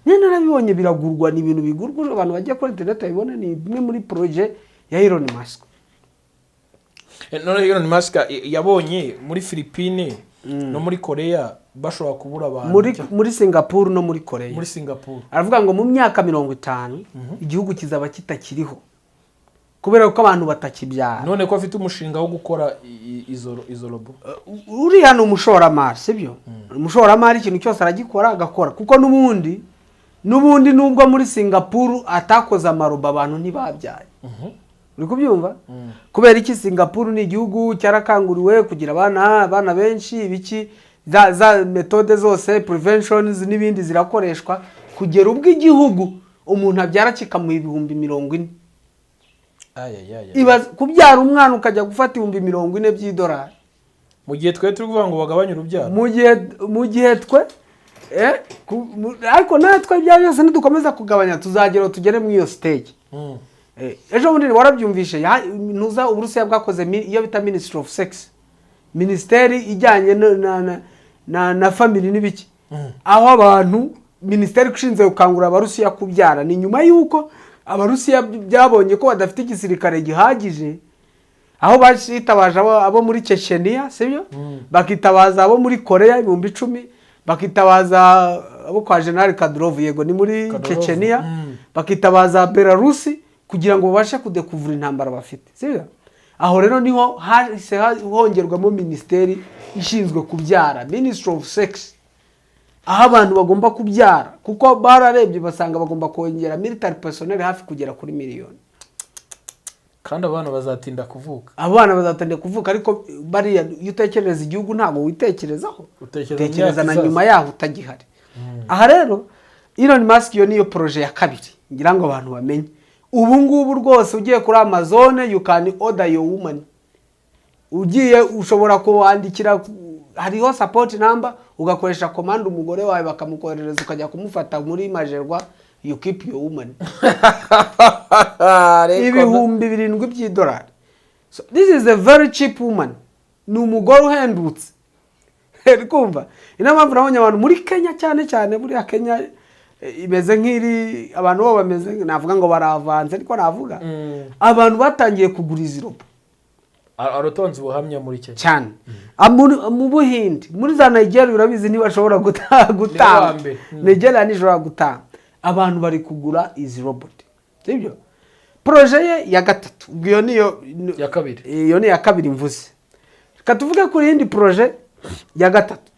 Nyine nabibonye biragurwa, ni ibintu bigurwa, abantu bagiye kuri internet babibona. Ni imwe muri project ya Elon Musk. None Elon Musk yabonye muri Philippines no muri Korea bashobora kubura abantu, muri Singapore no muri Korea. Muri Singapore aravuga ngo mu myaka 50 igihugu kizaba kitakiriho kubera ko abantu batakibyara. None ko afite umushinga wo gukora izo robo. Uri hano umushoramari sibyo, umushoramari ikintu cyose aragikora agakora, kuko nubundi nubwo muri Singapore atakoza amarobo abantu ntibabyaye. Uri kubyumva? Kubera iki Singapore ni igihugu cyarakanguriwe kugira abana benshi, ibiki za metode zose preventions n'ibindi zirakoreshwa kugera ubwo igihugu umuntu abyara kikamuha 40,000. Ibaza kubyara umwana ukajya gufata 40,000 by'idolari. Mu gihe twe turi kuvuga ngo bagabanye urubyaro. Mu gihe twe ariko natwe bya byose nidukomeza kugabanya tuzagera tugere mu iyo stage. Ejo bundi warabyumvishe ntuza Uburusiya bwakoze iyo bita Ministry of Sex, ministeri ijyanye na family n'ibiki, aho abantu ministeri kushinze gukangura abarusiya kubyara. Ni nyuma yuko abarusiya byabonye ko badafite igisirikare gihagije, aho bashitabaje abo muri Chechnya sibyo, bakitabaza abo muri Korea 10,000, bakitabaza abo kwa General Kadyrov, yego ni muri Chechnya, bakitabaza Belarusi kugira ngo babashe kudekuvura intambara bafite sibyo. Aho rero niho hongerwamo ministeri ishinzwe kubyara, Ministry of Sex, aho abantu bagomba kubyara, kuko bararebye basanga bagomba kongera military personnel hafi kugera kuri 1,000,000. Kandi abana bazatinda kuvuka. Ariko bariya utekereza igihugu ntabwo witekerezaho, utekereza na nyuma yaho utagihari. Aha rero Elon Musk yo niyo project ya kabiri ngira ngo abantu bamenye. Ubu ngubu rwose ugiye kuri Amazon you can order your woman. Ugiye ushobora kuandikira, hariho support number, ugakoresha command umugore wawe bakamukoherereza ukajya kumufata muri Majerwa, you keep your woman. 7,000 by'idolari. So this is a very cheap woman. Ni umugore uhendutse. Kumva inamamvu nabonye abantu muri Kenya cyane muri Kenya imeze nk'iri, abantu bo bameze navuga ngo baravanze, ariko navuga abantu batangiye kugura izi robo. Arotonze ubuhamya muri Kenya cyane. Mu Buhindi, muri za Nigeria urabizi ntibashobora gutanga. Nigeria nishobora gutanga. Abantu bari kugura izi robot sibyo. Projet ya gatatu, iyo niyo ya kabiri, iyo ni ya kabiri mvuze. Reka tuvuge kuri indi projet ya gatatu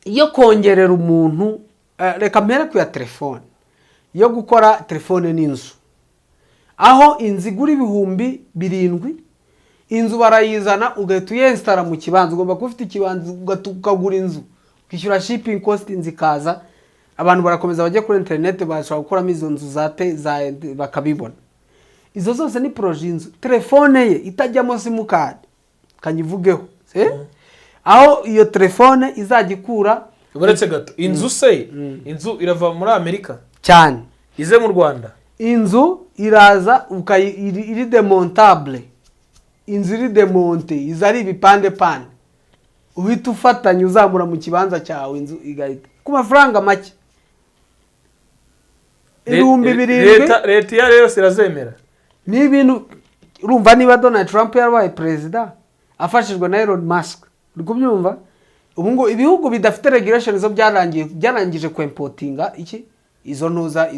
iyo kongerera umuntu, reka mpere ku ya telefone, yo gukora telefone n'inzu, aho inzu igura 7,000 inzu barayizana ugahita uyinstara mu kibanza, ugomba kuba ufite ikibanza ukagura inzu ukishyura shipping cost, inzu ikaza, abantu barakomeza bajya kuri internet bashobora gukoramo izo nzu bakabibona. Izo zose ni projet inzu. Telefone ye itajyamo simukadi kanyivugeho, aho iyo telefone izagikura. Uretse gato inzu se inzu irava muri Amerika cyane ize mu Rwanda, inzu iraza iri demontable, inzu iri demonte, izari ibipande pande, uhita ufatanya uzamura mu kibanza cyawe, inzu igahita ku mafaranga make. Leta ya rero sirazemera. Ni ibintu urumva, niba Donald Trump yabaye president afashijwe na Elon Musk, uri kubyumva? Ubu ngo ibihugu bidafite regulation zo byarangije kwimportinga iki izo ntuza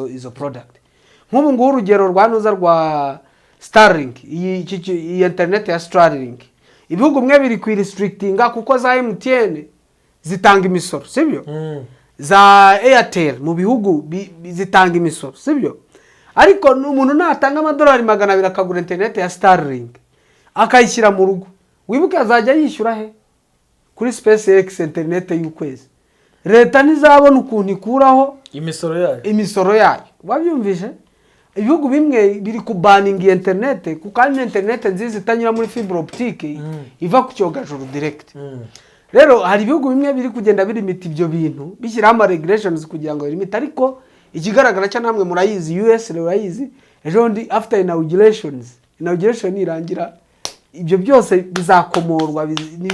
izo product. Nk'ubu ngo urugero rwa ntuza rwa Starlink, iyi internet ya Starlink, ibihugu mwe biri kwirestrictinga kuko za MTN zitanga imisoro, sibyo? Za Airtel mu bihugu zitanga imisoro, sibyo? Ariko umuntu natanga amadolari 200 akagura internet ya Starlink akayishyira mu rugo, wibuke azajya yishyura he? Kuri SpaceX internet y'ukwezi. Leta ntizabona ukuntu ikuraho imisoro yayo. Wabyumvise? Ibihugu bimwe biri kubaninga internet kuko ari internet nziza itanyura muri fiber optique iva ku cyogajuru direct. Rero hari ibihugu bimwe biri kugenda birimita ibyo bintu bishyiraho ama regulations kugira ngo birimite, ariko ikigaragara cyo namwe murayizi, US murayizi, ejo ndi after inauguration irangira ibyo byose bizakomorwa,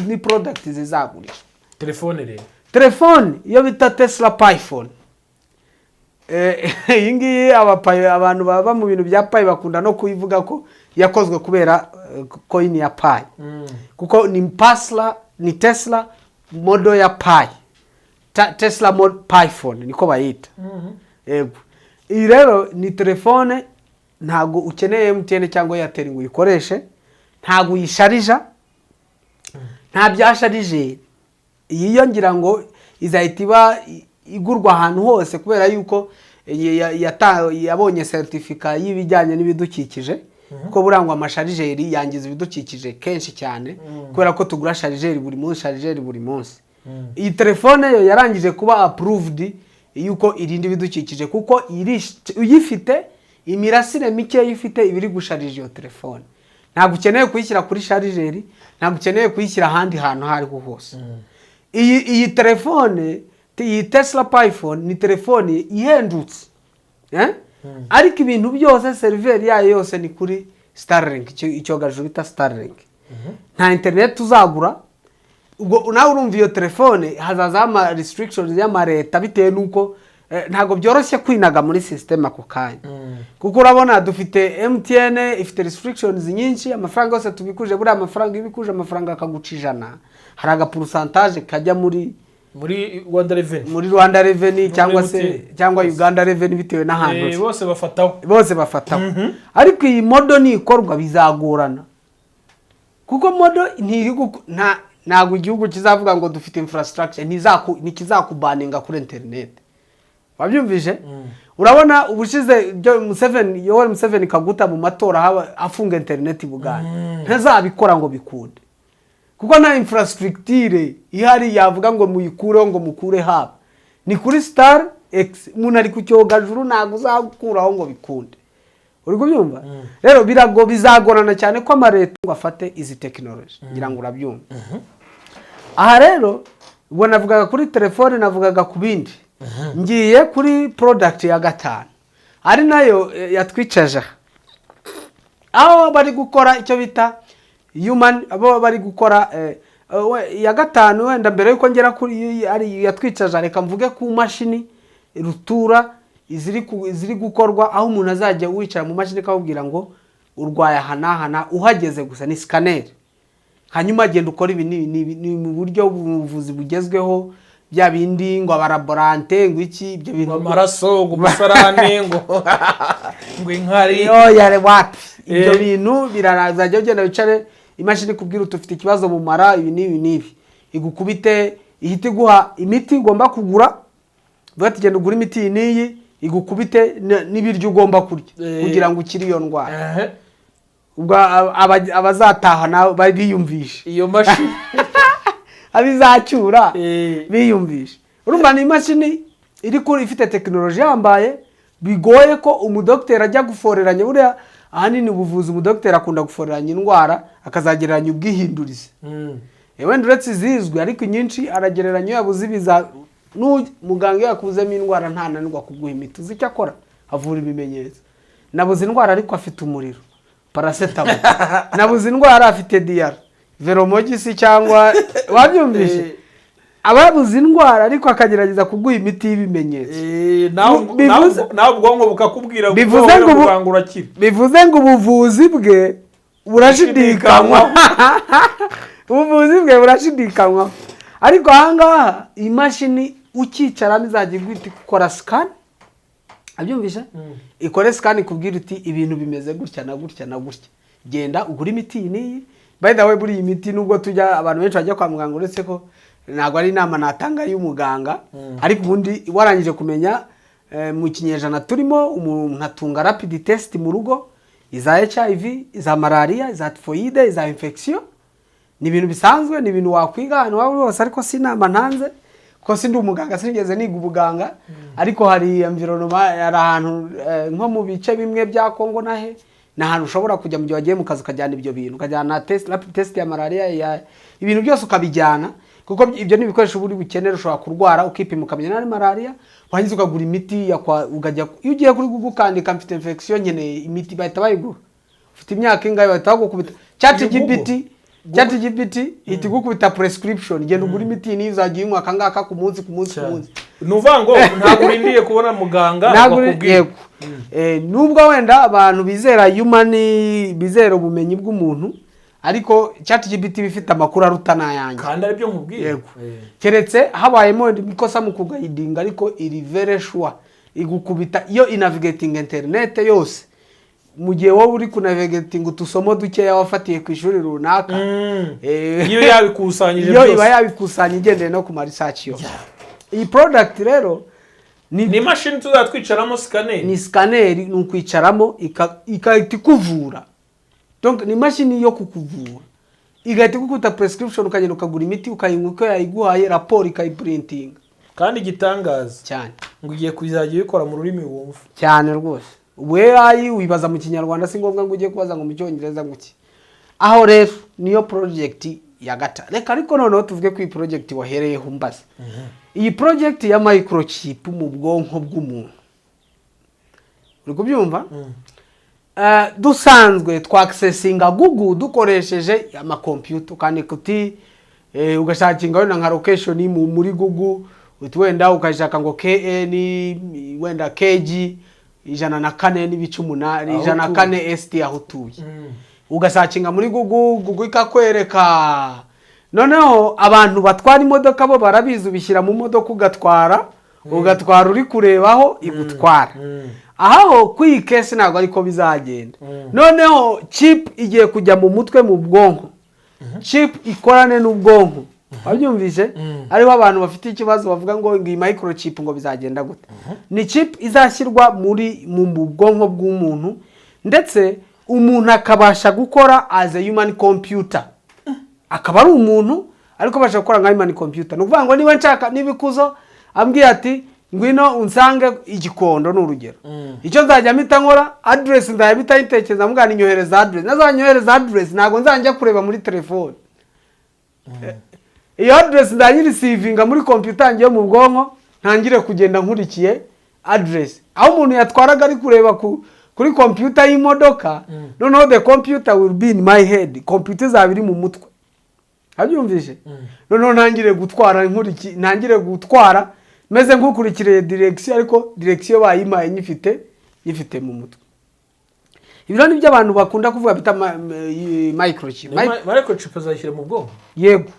ni product zizagurishwa. Telefone iyo bita Tesla Python, iyi ngiyi abantu baba mu bintu bya Pi bakunda no kuyivuga ko yakozwe kubera coin ya Pi, kuko ni Tesla model ya Pi, Tesla model Python niko bayita. Yego, iyi rero ni telefone ntago ukeneye MTN cyangwa Airtel ngo uyikoreshe, ntago uyisharija, nta byasharije. Iyi yongira ngo izahita iba igurwa ahantu hose kubera yuko yabonye certificate y'ibijyanye n'ibidukikije, kuko burangwa amasharijeri yangiza ibidukikije kenshi cyane, kubera ko tugura sharijeri buri munsi. Iyi telefone yo yarangije kuba approved yuko irindi bidukikije, kuko uyifite imirasire mike yifite ibiri gusharija iyo telefone. Ntabwo ukeneye kuyishyira kuri sharijeri, ntabwo ukeneye kuyishyira ahandi hantu hariho hose. Iyi telefone, iyi Tesla Python ni telefone ihendutse, ariko ibintu byose server yayo yose ni kuri Starlink, icyogajuru bita Starlink. Nta internet uzagura. Ubwo nawe urumva iyo telefone hazaza ama restrictions y'amareta bitewe nuko ntago byoroshye kwinaga muri system ako kanya. Kuko urabona dufite MTN ifite restrictions nyinshi, amafaranga yose tubikuje buri amafaranga ibikuje amafaranga akaguca 100, hari aga pourcentage kajya muri Rwanda Revenue cyangwa Uganda Revenue bitewe n'ahantu bose bafataho. Ariko iyi modo ni ikorwa bizagorana, kuko modo ntago igihugu kizavuga ngo dufite infrastructure ntikizakubaninga kuri internet. Wabyumvise? Urabona ubushize Yoweri Museveni kaguta mu matora afunga internet Buganda, ntazabikora ngo bikunde, kuko nta infrastructure ihari yavuga ngo muyikureho ngo mukure haba. Ni kuri Starlink umuntu ari ku cyogajuru ntago uzakuraho ngo bikunde. Uri kubyumva? Rero bizagorana cyane ko amareta ngo afate izi technology, ngira ngo urabyumva. Aha rero ubwo navugaga kuri telefone, navugaga ku bindi. Ngiye kuri product ya gatanu, ari nayo yatwicaje aho bari gukora icyo bita human, abo bari gukora ya gatanu. Wenda mbere yuko ngera kuri ari yatwicaje, reka mvuge ku mashini rutura iziri gukorwa, aho umuntu azajya wicara mu mashini akabwira ngo urwaye ahanahana, uhageze gusa ni scanner, hanyuma agenda ukora ibi ni mu buryo buvuzi bugezweho, bya bindi ngo abaraborante ngo iki ibyo bintu amaraso ngo musarane ngo inkari yare wapi ibyo bintu biraraza ugenda wicare imashini kubwira utufite ikibazo mu mara ibi nibi igukubite ihita iguha imiti ugomba kugura, bati genda ugura imiti niyi igukubite n'ibiryo ugomba kurya kugira ngo ukiri iyo ndwara. ubwo abazataha nabo biyumvisha iyo mashini abizacyura biyumvisha. Urumva ni imashini iri kuri ifite tekinoloji yambaye, bigoye ko umudokiteri ajya guforeranya. Buriya ahanini ubuvuzi umudokiteri akunda guforeranya indwara akazagereranya ubwihindurize. Wenda uretse zizwi ariko nyinshi aragereranya yabuze ibiza. Muganga yakuzemo indwara ntananirwa kuguha imiti, uzi icyo akora avura ibimenyetso. Nabuze indwara ariko afite umuriro, paracetamol. Nabuze indwara afite diyara, veromogisi cyangwa wabyumvishe. Ababuze indwara ariko akagerageza kuguha imiti y'ibimenyetso. Nawe ubwonko bukakubwira bivuze ngo ubuvuzi bwe burashidikanywa. Ubuvuzi bwe burashidikanywa. Ariko ahangaha imashini ukicaramo izajya igwita ikora scan. Abyumvisha? Ikore scan ikubwira uti ibintu bimeze gutya na gutya na gutya. Genda ugura imiti niyi. By the way, buri iyi miti nubwo tujya abantu benshi bajya kwa muganga uretse ko ntabwo ari inama natanga y'umuganga, ariko ubundi warangije kumenya mu kinyejana turimo umuntu atunga rapid test mu rugo, iza HIV, iza malaria, iza typhoid, iza infection. Ni ibintu bisanzwe, ni ibintu wakwiga ahantu waba hose, ariko si inama ntanze ko sindi umuganga, sinigeze niga ubuganga. Ariko hari environment yari ahantu nko mu bice bimwe bya Kongo nahe na ahantu ushobora kujya mu gihe wagiye mu kazi ukajyana ibyo bintu, ukajyana rapid test ya malaria, ibintu byose ukabijyana, kuko ibyo ni ibikoresho buri bukenera. Ushobora kurwara ukipima ukamenya nari malaria, wangiza ukagura imiti ukajya iyo ugiye kuri Google ukandika mfite infection nkeneye imiti bahita bayigura. Ufite imyaka ingahe bahita bagukubita ChatGPT iti gukubita prescription, genda ugura imiti ni uzajya uyinywa kangaka ku munsi. Nuvuga ngo ntabwo urindiye kubona muganga bakubwiye. Nubwo wenda abantu bizera bizera ubumenyi bw'umuntu, ariko ChatGPT bifite amakuru aruta n'ayanjye kandi ari byo nkubwiye. Keretse habayemo ikosa mu kugayidinga, ariko iri very sure igukubita iyo inavigating internet yose. Mu gihe wowe uri kunavigating utusomo dukeya wafatiye ku ishuri runaka, iyo yabikusanyije byose, iyo iba yabikusanyije igendeye no ku ma research yo. Iyi product rero ni machine tuzatwicaramo scanner. Ni scanner ni ukwicaramo ikahita ikuvura. Donc ni machine yo kukuvura. Igahita ikukuta prescription, ukagenda ukagura imiti ukayinywa uko yayiguhaye, raporo ikayiprinting. Kandi gitangaza cyane ngo ugiye kuzajya bikora mu rurimi wumva cyane rwose. We wibaza mu Kinyarwanda, si ngombwa ngo ujye kubaza ngo mu Cyongereza nguki. Aho rero niyo project ya gata. Reka ariko noneho tuvuge ku project wahereyeho mbaza. Iyi project ya microchip mu bwonko bw'umuntu, uri kubyumva? Dusanzwe twaccessinga Google dukoresheje ama computer, kandi kuti ugashakinga wenda nka location muri Google, wenda ukashaka ngo KN wenda KG 104.8 104 ST aho tuye. Ugasacinga muri Google ikakwereka. Noneho abantu batwara imodoka bo barabizi, ubishyira mu modoka ugatwara uri kurebaho igutwara. Aho kwiyi case ntabwo ariko bizagenda. Noneho chip igiye kujya mu mutwe mu bwonko. Chip ikorane n'ubwonko. Wabyumvise? Ariho abantu bafite ikibazo bavuga ngo iyi microchip ngo bizagenda gute. Ni chip izashyirwa mu bwonko bw'umuntu, ndetse umuntu akabasha gukora as a human computer. Akaba ari umuntu ariko basha gukora nka human computer. Nuvuga ngo niba nshaka nibikuzo ambwiye ati ngwino unsange igikondo n'urugero. Icyo nzajya mpita nkora address, nzajya mpita ntekereza mugana inyohereza address. Nazanyohereza address ntago nzajya kureba muri telefone. Iyo address ndanyirisivinga muri computer ngiye mu bwonko, ntangire kugenda nkurikiye address. Aho umuntu yatwaraga ari kureba kuri computer y'imodoka, noneho the computer will be in my head. Computer zabiri mu mutwe. Abyumvishe? Noneho ntangire gutwara meze nk'ukurikire direction, ariko direction bayimaye nyifite mu mutwe. Ibyo ni byo abantu bakunda kuvuga bita microchip. Microchip azashyira mu bwonko. Yego.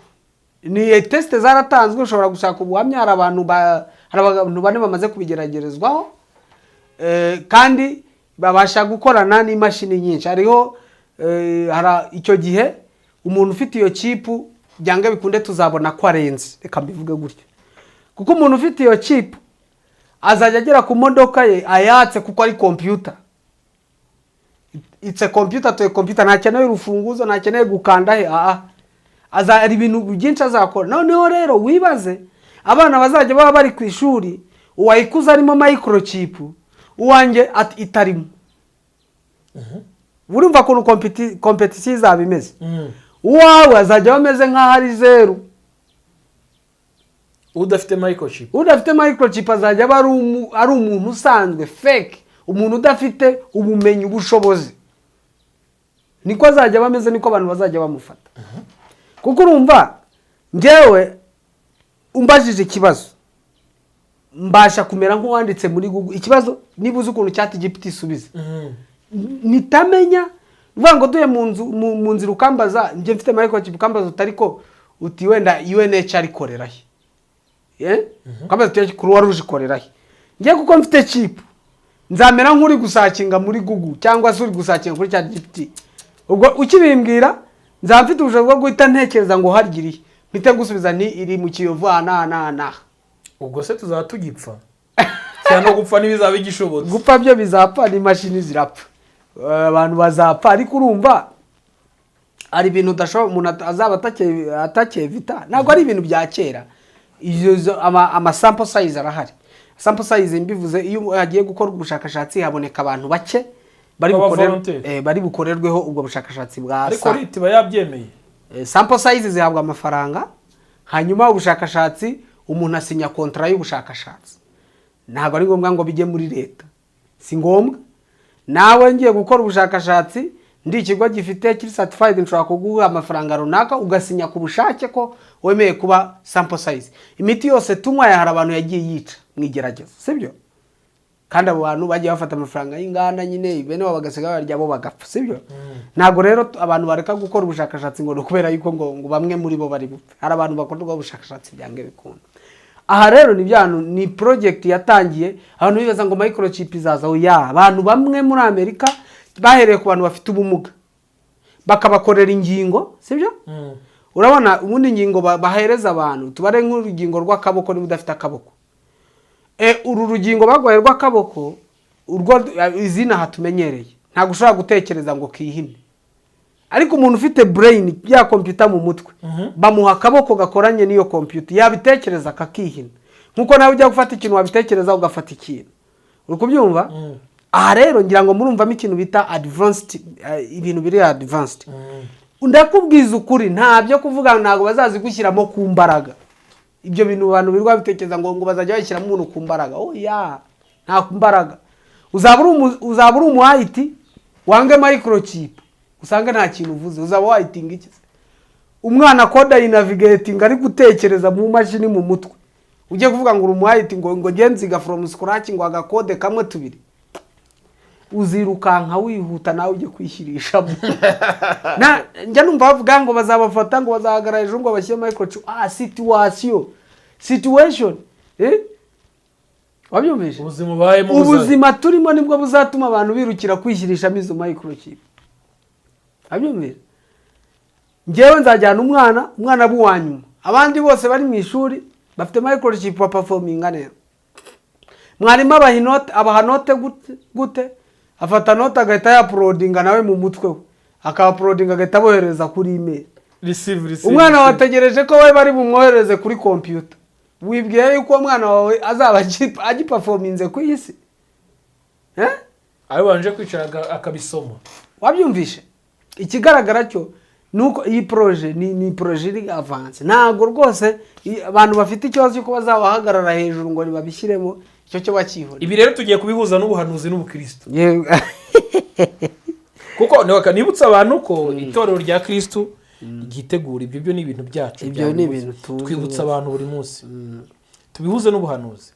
Ni test zaratanzwe, ushobora gushaka ubuhamya. Hari abantu bane bamaze kubigeragerezwaho, kandi babasha gukorana n'imashini nyinshi. Hariho icyo gihe umuntu ufite iyo chip byanga bikunde tuzabona ko arenze, reka mbivuge gutyo. Kuko umuntu ufite iyo chip azajya agera ku modoka ye ayatse kuko ari computer. it's a computer to a computer, ntakeneye urufunguzo, ntakeneye gukanda he, ari ibintu byinshi azakora. Noneho rero wibaze abana bazajya baba bari ku ishuri, uwayikuza arimo microchip, uwanjye itarimo. Urumva ko competition izaba imeze. Uwawe azajya bameze nkaho ari 0. Udafite microchip azajya ari umuntu usanzwe fake, umuntu udafite ubumenyi ubushobozi. Niko azajya bameze, niko abantu bazajya bamufata. Kuko urumva ngewe umbajije ikibazo mbasha kumera nk'uwanditse muri Google ikibazo, nibuze ukuntu ChatGPT isubiza. Nitamenya vuga ngo duye mu nzira ukambaza, nje mfite microchip ukambaza utariko uti wenda UNHCR ikorera he, ukambaza uti Croix Rouge ikorera he, ngiye kuko mfite chip nzamera nk'uri gusakinga muri Google cyangwa se uri gusakinga kuri ChatGPT. Ubwo ukibimbwira nzamfite ubushobozi bwo guhita ntekereza ngo harigiriye mpite gusubiza ni iri mu Kiyovu na. Ubwo se tuzatugipfa cyane gupfa nibizaba igishobotse. Gupfa byo bizapfa, ni mashini zirapfa, abantu bazapfa. Ariko urumva ari ibintu udashobora umuntu azaba atakevita, ntabwo ari ibintu bya kera. Ama sample size arahari. Sample size mbivuze iyo agiye gukora ubushakashatsi haboneka abantu bake bari bukorerweho ubwo bushakashatsi bwa ariko leta bayabyemeye. Sample size zihabwa amafaranga, hanyuma ubushakashatsi umuntu asinya kontra y'ubushakashatsi. Ntabwo ari ngombwa ngo bijye muri leta, si ngombwa. Nawe ngiye gukora ubushakashatsi ndi ikigo gifite kiri certified, nshobora kuguha amafaranga runaka ugasinya ku bushake ko wemeye kuba sample size. Imiti yose tunywa hari abantu yagiye yica mwigerageza, sibyo? Kandi abo bantu bagiye bafata amafaranga y'inganda nyine bene babagasiga barya bo bagapfa, sibyo? Ntabwo rero abantu bareka gukora ubushakashatsi ngo kubera yuko ngo bamwe muri bo bari bupfe. Hari abantu bakora ubushakashatsi byange bikunda. Aha rero ni byanu, ni project yatangiye abantu bibaza ngo microchip izaza. Abantu bamwe muri Amerika bahereye ku bantu bafite ubumuga bakabakorera ingingo, sibyo? Urabona ubundi ingingo bahereza abantu tubare nk'urugingo rw'akaboko niba udafite akaboko. Uru rugingo bagwaherwa akaboko urwo izina hatumenyereye, ntabwo ushobora gutekereza ngo kihine. Ariko umuntu ufite brain ya computer mu mutwe bamuha akaboko gakoranye niyo computer, yabitekereza kakihina. Nkuko nawe ujya gufata ikintu wabitekereza ugafata ikintu. Uri kubyumva? Aha rero ngira ngo murumvamo ikintu bita advanced, ibintu biri advanced. Ndakubwiza ukuri ntabyo kuvuga ntago bazazi gushyiramo ku mbaraga. Ibyo bintu abantu birwa bitekereza ngo bazajya bashyiramo umuntu ku mbaraga. Nta ku mbaraga. Uzabura umu IT wange microchip usanga nta kintu uvuze, uzaba wayitinga iki? Umwana koda navigating ari gutekereza mu mashini mu mutwe, ujye kuvuga ngo umu IT ngo genziga from scratch ngo agakode kamwe tubiri, uzirukanka wihuta nawe ujye kwishyirishamo. Njya numva bavuga ngo bazabafata ngo bazahagarara ejo ngo bashyire microchip. Situation wabyumvise? Ubuzima turimo nibwo buzatuma abantu birukira kwishyirishamo izo microchip. Wabyumvise? Ngewe nzajyana umwana buwanyuma, abandi bose bari mu ishuri bafite microchip wa performing neza. Mwarimu abaha note gute? Afata note agahita ya uploadinga nawe mu mutwe we, akaba uploadinga agahita bohereza kuri email. Receive. Umwana wategereje ko we bari bumwohereze kuri computer. Wibwiye yuko umwana wawe azaba agiperforminze ku isi? Ayo banje kwicara akabisoma. Wabyumvishe? Ikigaragara cyo nuko iyi projet ni projet iri avance. Ntago rwose abantu bafite ikibazo cyo bazabahagarara hejuru ngo babishyiremo icyo cyo bakihora. Ibi rero tugiye kubihuza n'ubuhanuzi n'ubukristo. Kuko nibutsa abantu ko itorero rya Kristo gitegura ibyo ni ibintu byacu. Ibyo ni ibintu twibutsa abantu buri munsi. Tubihuze n'ubuhanuzi.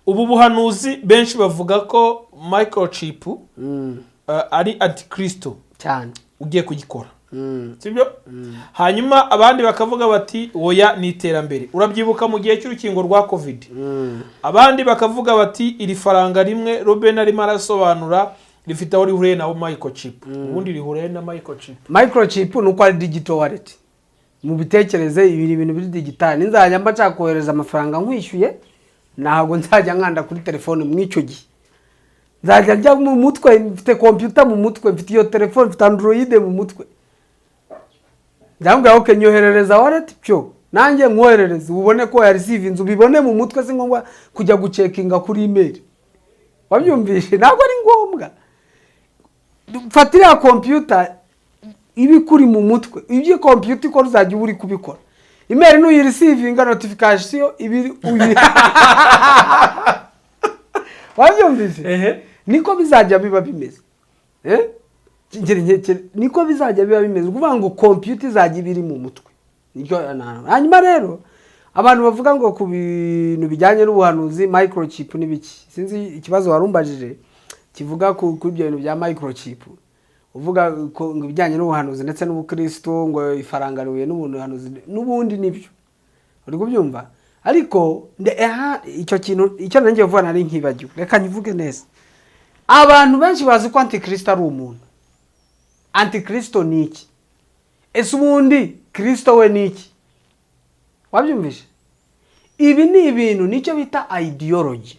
Ubu buhanuzi benshi bavuga ko microchip ari antikristo cyane ugiye kugikora. Sibyo? Hanyuma abandi bakavuga bati oya ni iterambere. Urabyibuka mu gihe cy'urukingo rwa COVID. Abandi bakavuga bati iri faranga rimwe Robben arimo arasobanura rifite aho rihuriye na microchip. Ubundi rihuriye na microchip. Microchip nuko ari digital wallet. Mu bitekereze ibintu biri digital. Ninzajya mba nshaka amafaranga nkwishyuye, ntago nzajya nkanda kuri telefone mw'icyo gihe. nzajya njya mu mutwe, mfite computer mu mutwe, mfite iyo telefone, mfite Android mu mutwe. Ndambwira ko nyoherereza wallet pyo nanjye nkoherereza ubone ko ya receive inzu bibone mu mutwe, si ngombwa kujya gucekinga kuri email. Wabyumvishe ntabwo ari ngombwa. Fatira computer ibi kuri mu mutwe, ibyo computer ikora uzajya uri kubikora. Email no receiving notification ibi wabyumvishe niko bizajya biba bimeze. Niko bizajya biba bimeze kuvuga ngo computer izajya ibiri mu mutwe. Hanyuma rero abantu bavuga ngo ku bintu bijyanye n'ubuhanuzi microchip n'ibiki, sinzi ikibazo warumbajije kivuga ku ibyo bintu bya microchip, uvuga ko bijyanye n'ubuhanuzi ndetse n'ubukristo ngo ifarangariwe n'ubuhanuzi n'ubundi nibyo uri kubyumva. Ariko icyo kintu icyo nanjye vuga nari nkibagiwe, reka nyivuge neza. Abantu benshi bazi ko antikristo ari umuntu. Antikristo ni iki? Ese ubundi Kristo we ni iki? Wabyumvishe? Ibi ni ibintu nicyo bita ideology.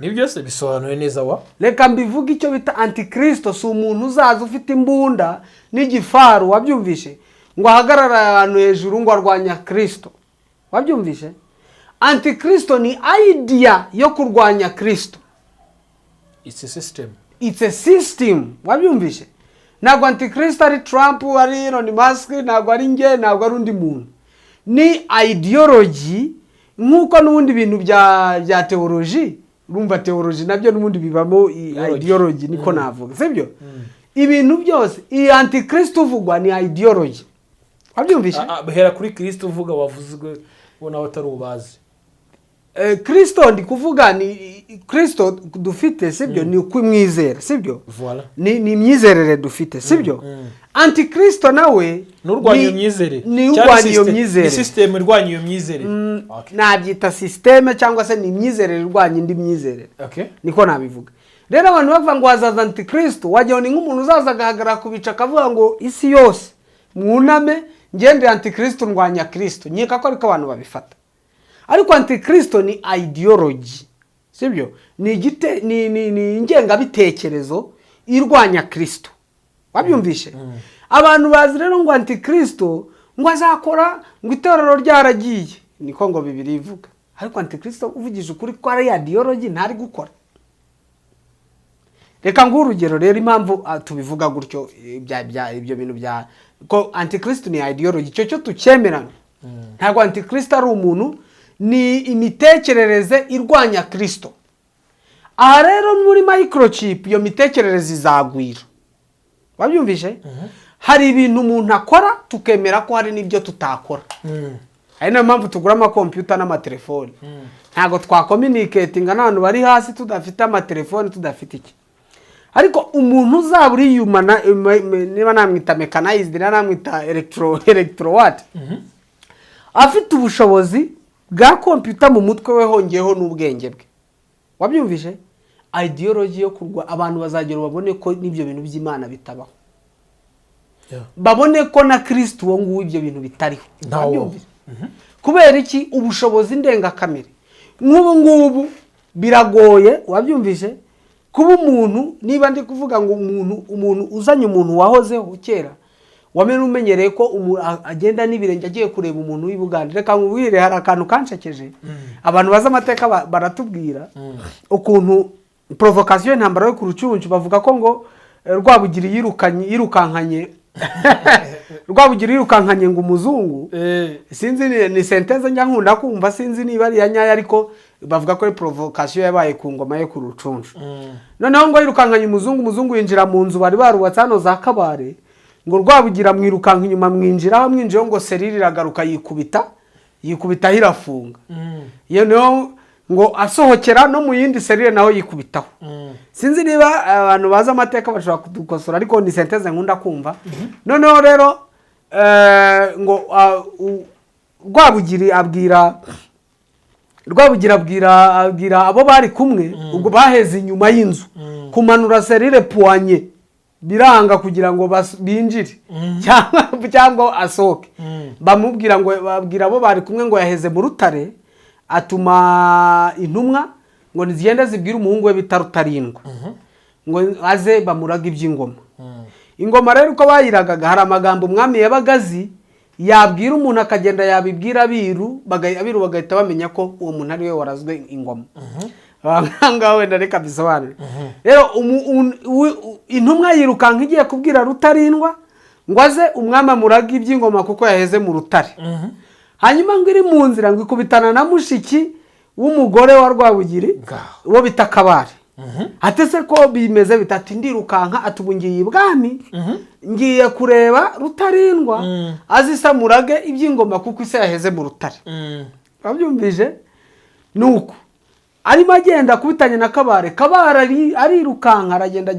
Ni byose bisobanuye neza wa? Reka mbivuga icyo bita antikristo si umuntu uzaza ufite imbunda n'igifaru, wabyumvishe? Ngo ahagarara ahantu hejuru ngo arwanya Kristo. Wabyumvishe? Antikristo ni idea yo kurwanya Kristo. It's a system. It's a system. Wabyumvishe? Ntabwo antikristo ari Trump, ari Elon Musk, ntabwo ari nge, ntabwo ari undi muntu. Ni ideology nkuko n'ubundi bintu bya theology. Urumva theology nabyo n'ubundi bibamo ideology niko navuga. Sibyo? Ibintu byose i antikristo uvugwa ni ideology. Wabyumvishe? Bahera kuri Kristo uvuga wavuzwe ubona batari ubazi. Kristo ndi kuvuga ni Kristo dufite, sibyo? Ni ukwimwizera, sibyo? Voilà. Ni imyizerere dufite, sibyo? Antikristo nawe n'urwanya imyizerere. Ni urwanya iyo myizerere. Ni system irwanya iyo myizerere. Nabyita system cyangwa se ni imyizerere irwanya indi myizerere. Okay. Niko nabivuga. Rero abantu bavuga ngo hazaza antikristo, wajya ni nk'umuntu uzaza agahagarara kubica akavuga ngo isi yose mwuname ngende antikristo ndwanya Kristo. Nyeka ko ariko abantu babifata. Ariko antikristo ni ideology, sibyo? Ni ingenga bitekerezo irwanya Kristo. Wabyumvishe? Abantu bazi rero ngo antikristo ngo azakora ngo itorero ryaragiye, niko ngo Bibiliya ivuga. Ariko antikristo uvugije ukuri ko ari ideology ntari gukora. Reka nguhe urugero rero impamvu tubivuga gutyo ibyo bintu bya ko antikristo ni ideology, cyo tucyemerana. Ntabwo antikristo ari umuntu, ni imitekerereze irwanya Kristo. Aha rero muri microchip iyo mitekerereze izagwira. Wabyumvishe? Hari ibintu umuntu akora tukemera ko hari n'ibyo tutakora. Ari nayo mpamvu tugura amakompiyuta n'amatelefone. Ntabwo twakomunikatinga n'abantu bari hasi tudafite amatelefone, tudafite iki. Ariko umuntu uzaba uri humana, niba namwita mechanized, namwita electro what? Afite ubushobozi bwa computer mu mutwe we hongeyeho n'ubwenge bwe. Wabyumvishe? Ideology yo kurwa abantu bazagera babone ko n'ibyo bintu by'Imana bitabaho. Babone ko na Kristo wo nguwo ibyo bintu bitariho. Wabyumvishe? Kubera iki? Ubushobozi ndengakamere. Nk'ubu ngubu biragoye, wabyumvishe? Kuba umuntu, niba ndi kuvuga ngo umuntu uzanye umuntu wahozeho kera, wamenye umenyereye ko agenda n'ibirenge agiye kureba umuntu w'i Buganda. Reka nkubwire hari akantu kanshekeje. Abantu baza amateka baratubwira ukuntu provocation y'intambara yo ku Rucuncu bavuga ko ngo Rwabugiri yirukankanye ngo umuzungu. Sinzi ni sentence njya nkunda kumva, sinzi niba ari ya nyaya, ariko bavuga ko provocation yabaye ku ngoma yo ku Rucuncu. Noneho ngo yirukankanye umuzungu yinjira mu nzu bari barubatse hano za Kabare, ngo Rwabugira mwirukanka inyuma mwinjiraho ngo serire iragaruka yikubita hirafunga. Yewe ngo asohokera no mu yindi serire naho yikubitaho. Sinzi niba abantu baza amateka bashobora kudukosora, ariko ni sentence nkunda kumva. Noneho rero ngo Rwabugira abwira abo bari kumwe ubwo baheze inyuma y'inzu kumanura serire poignée biranga kugira ngo binjire cyangwa asohoke. Bamubwira ngo babwira abo bari kumwe ngo yaheze mu rutare, atuma intumwa ngo nizigende zibwire umuhungu we bita Rutarindwa ngo aze bamuraga iby'ingoma. Ingoma rero uko bayiragaga hari amagambo umwami yabagazi yabwira umuntu akagenda yabibwira abiru bagahita bamenya ko uwo muntu ari we warazwe ingoma. Abanganga wenda reka bisobanure. Rero intumwa yirukanka igiye kubwira Rutarindwa ngo aze umwami amuraga iby'ingoma kuko yaheze mu rutare. Hanyuma ngo iri mu nzira ngo ikubitana na mushiki w'umugore wa Rwabugiri uwo bita Kabare. Atese ko bimeze bitatu ndirukanka atubungiye ibwami ngiye kureba Rutarindwa azisamurage iby'ingoma kuko ise yaheze mu rutare. Babyumvije nuko arimo agenda kubitanye na Kabare. Kabare arirukanka aragenda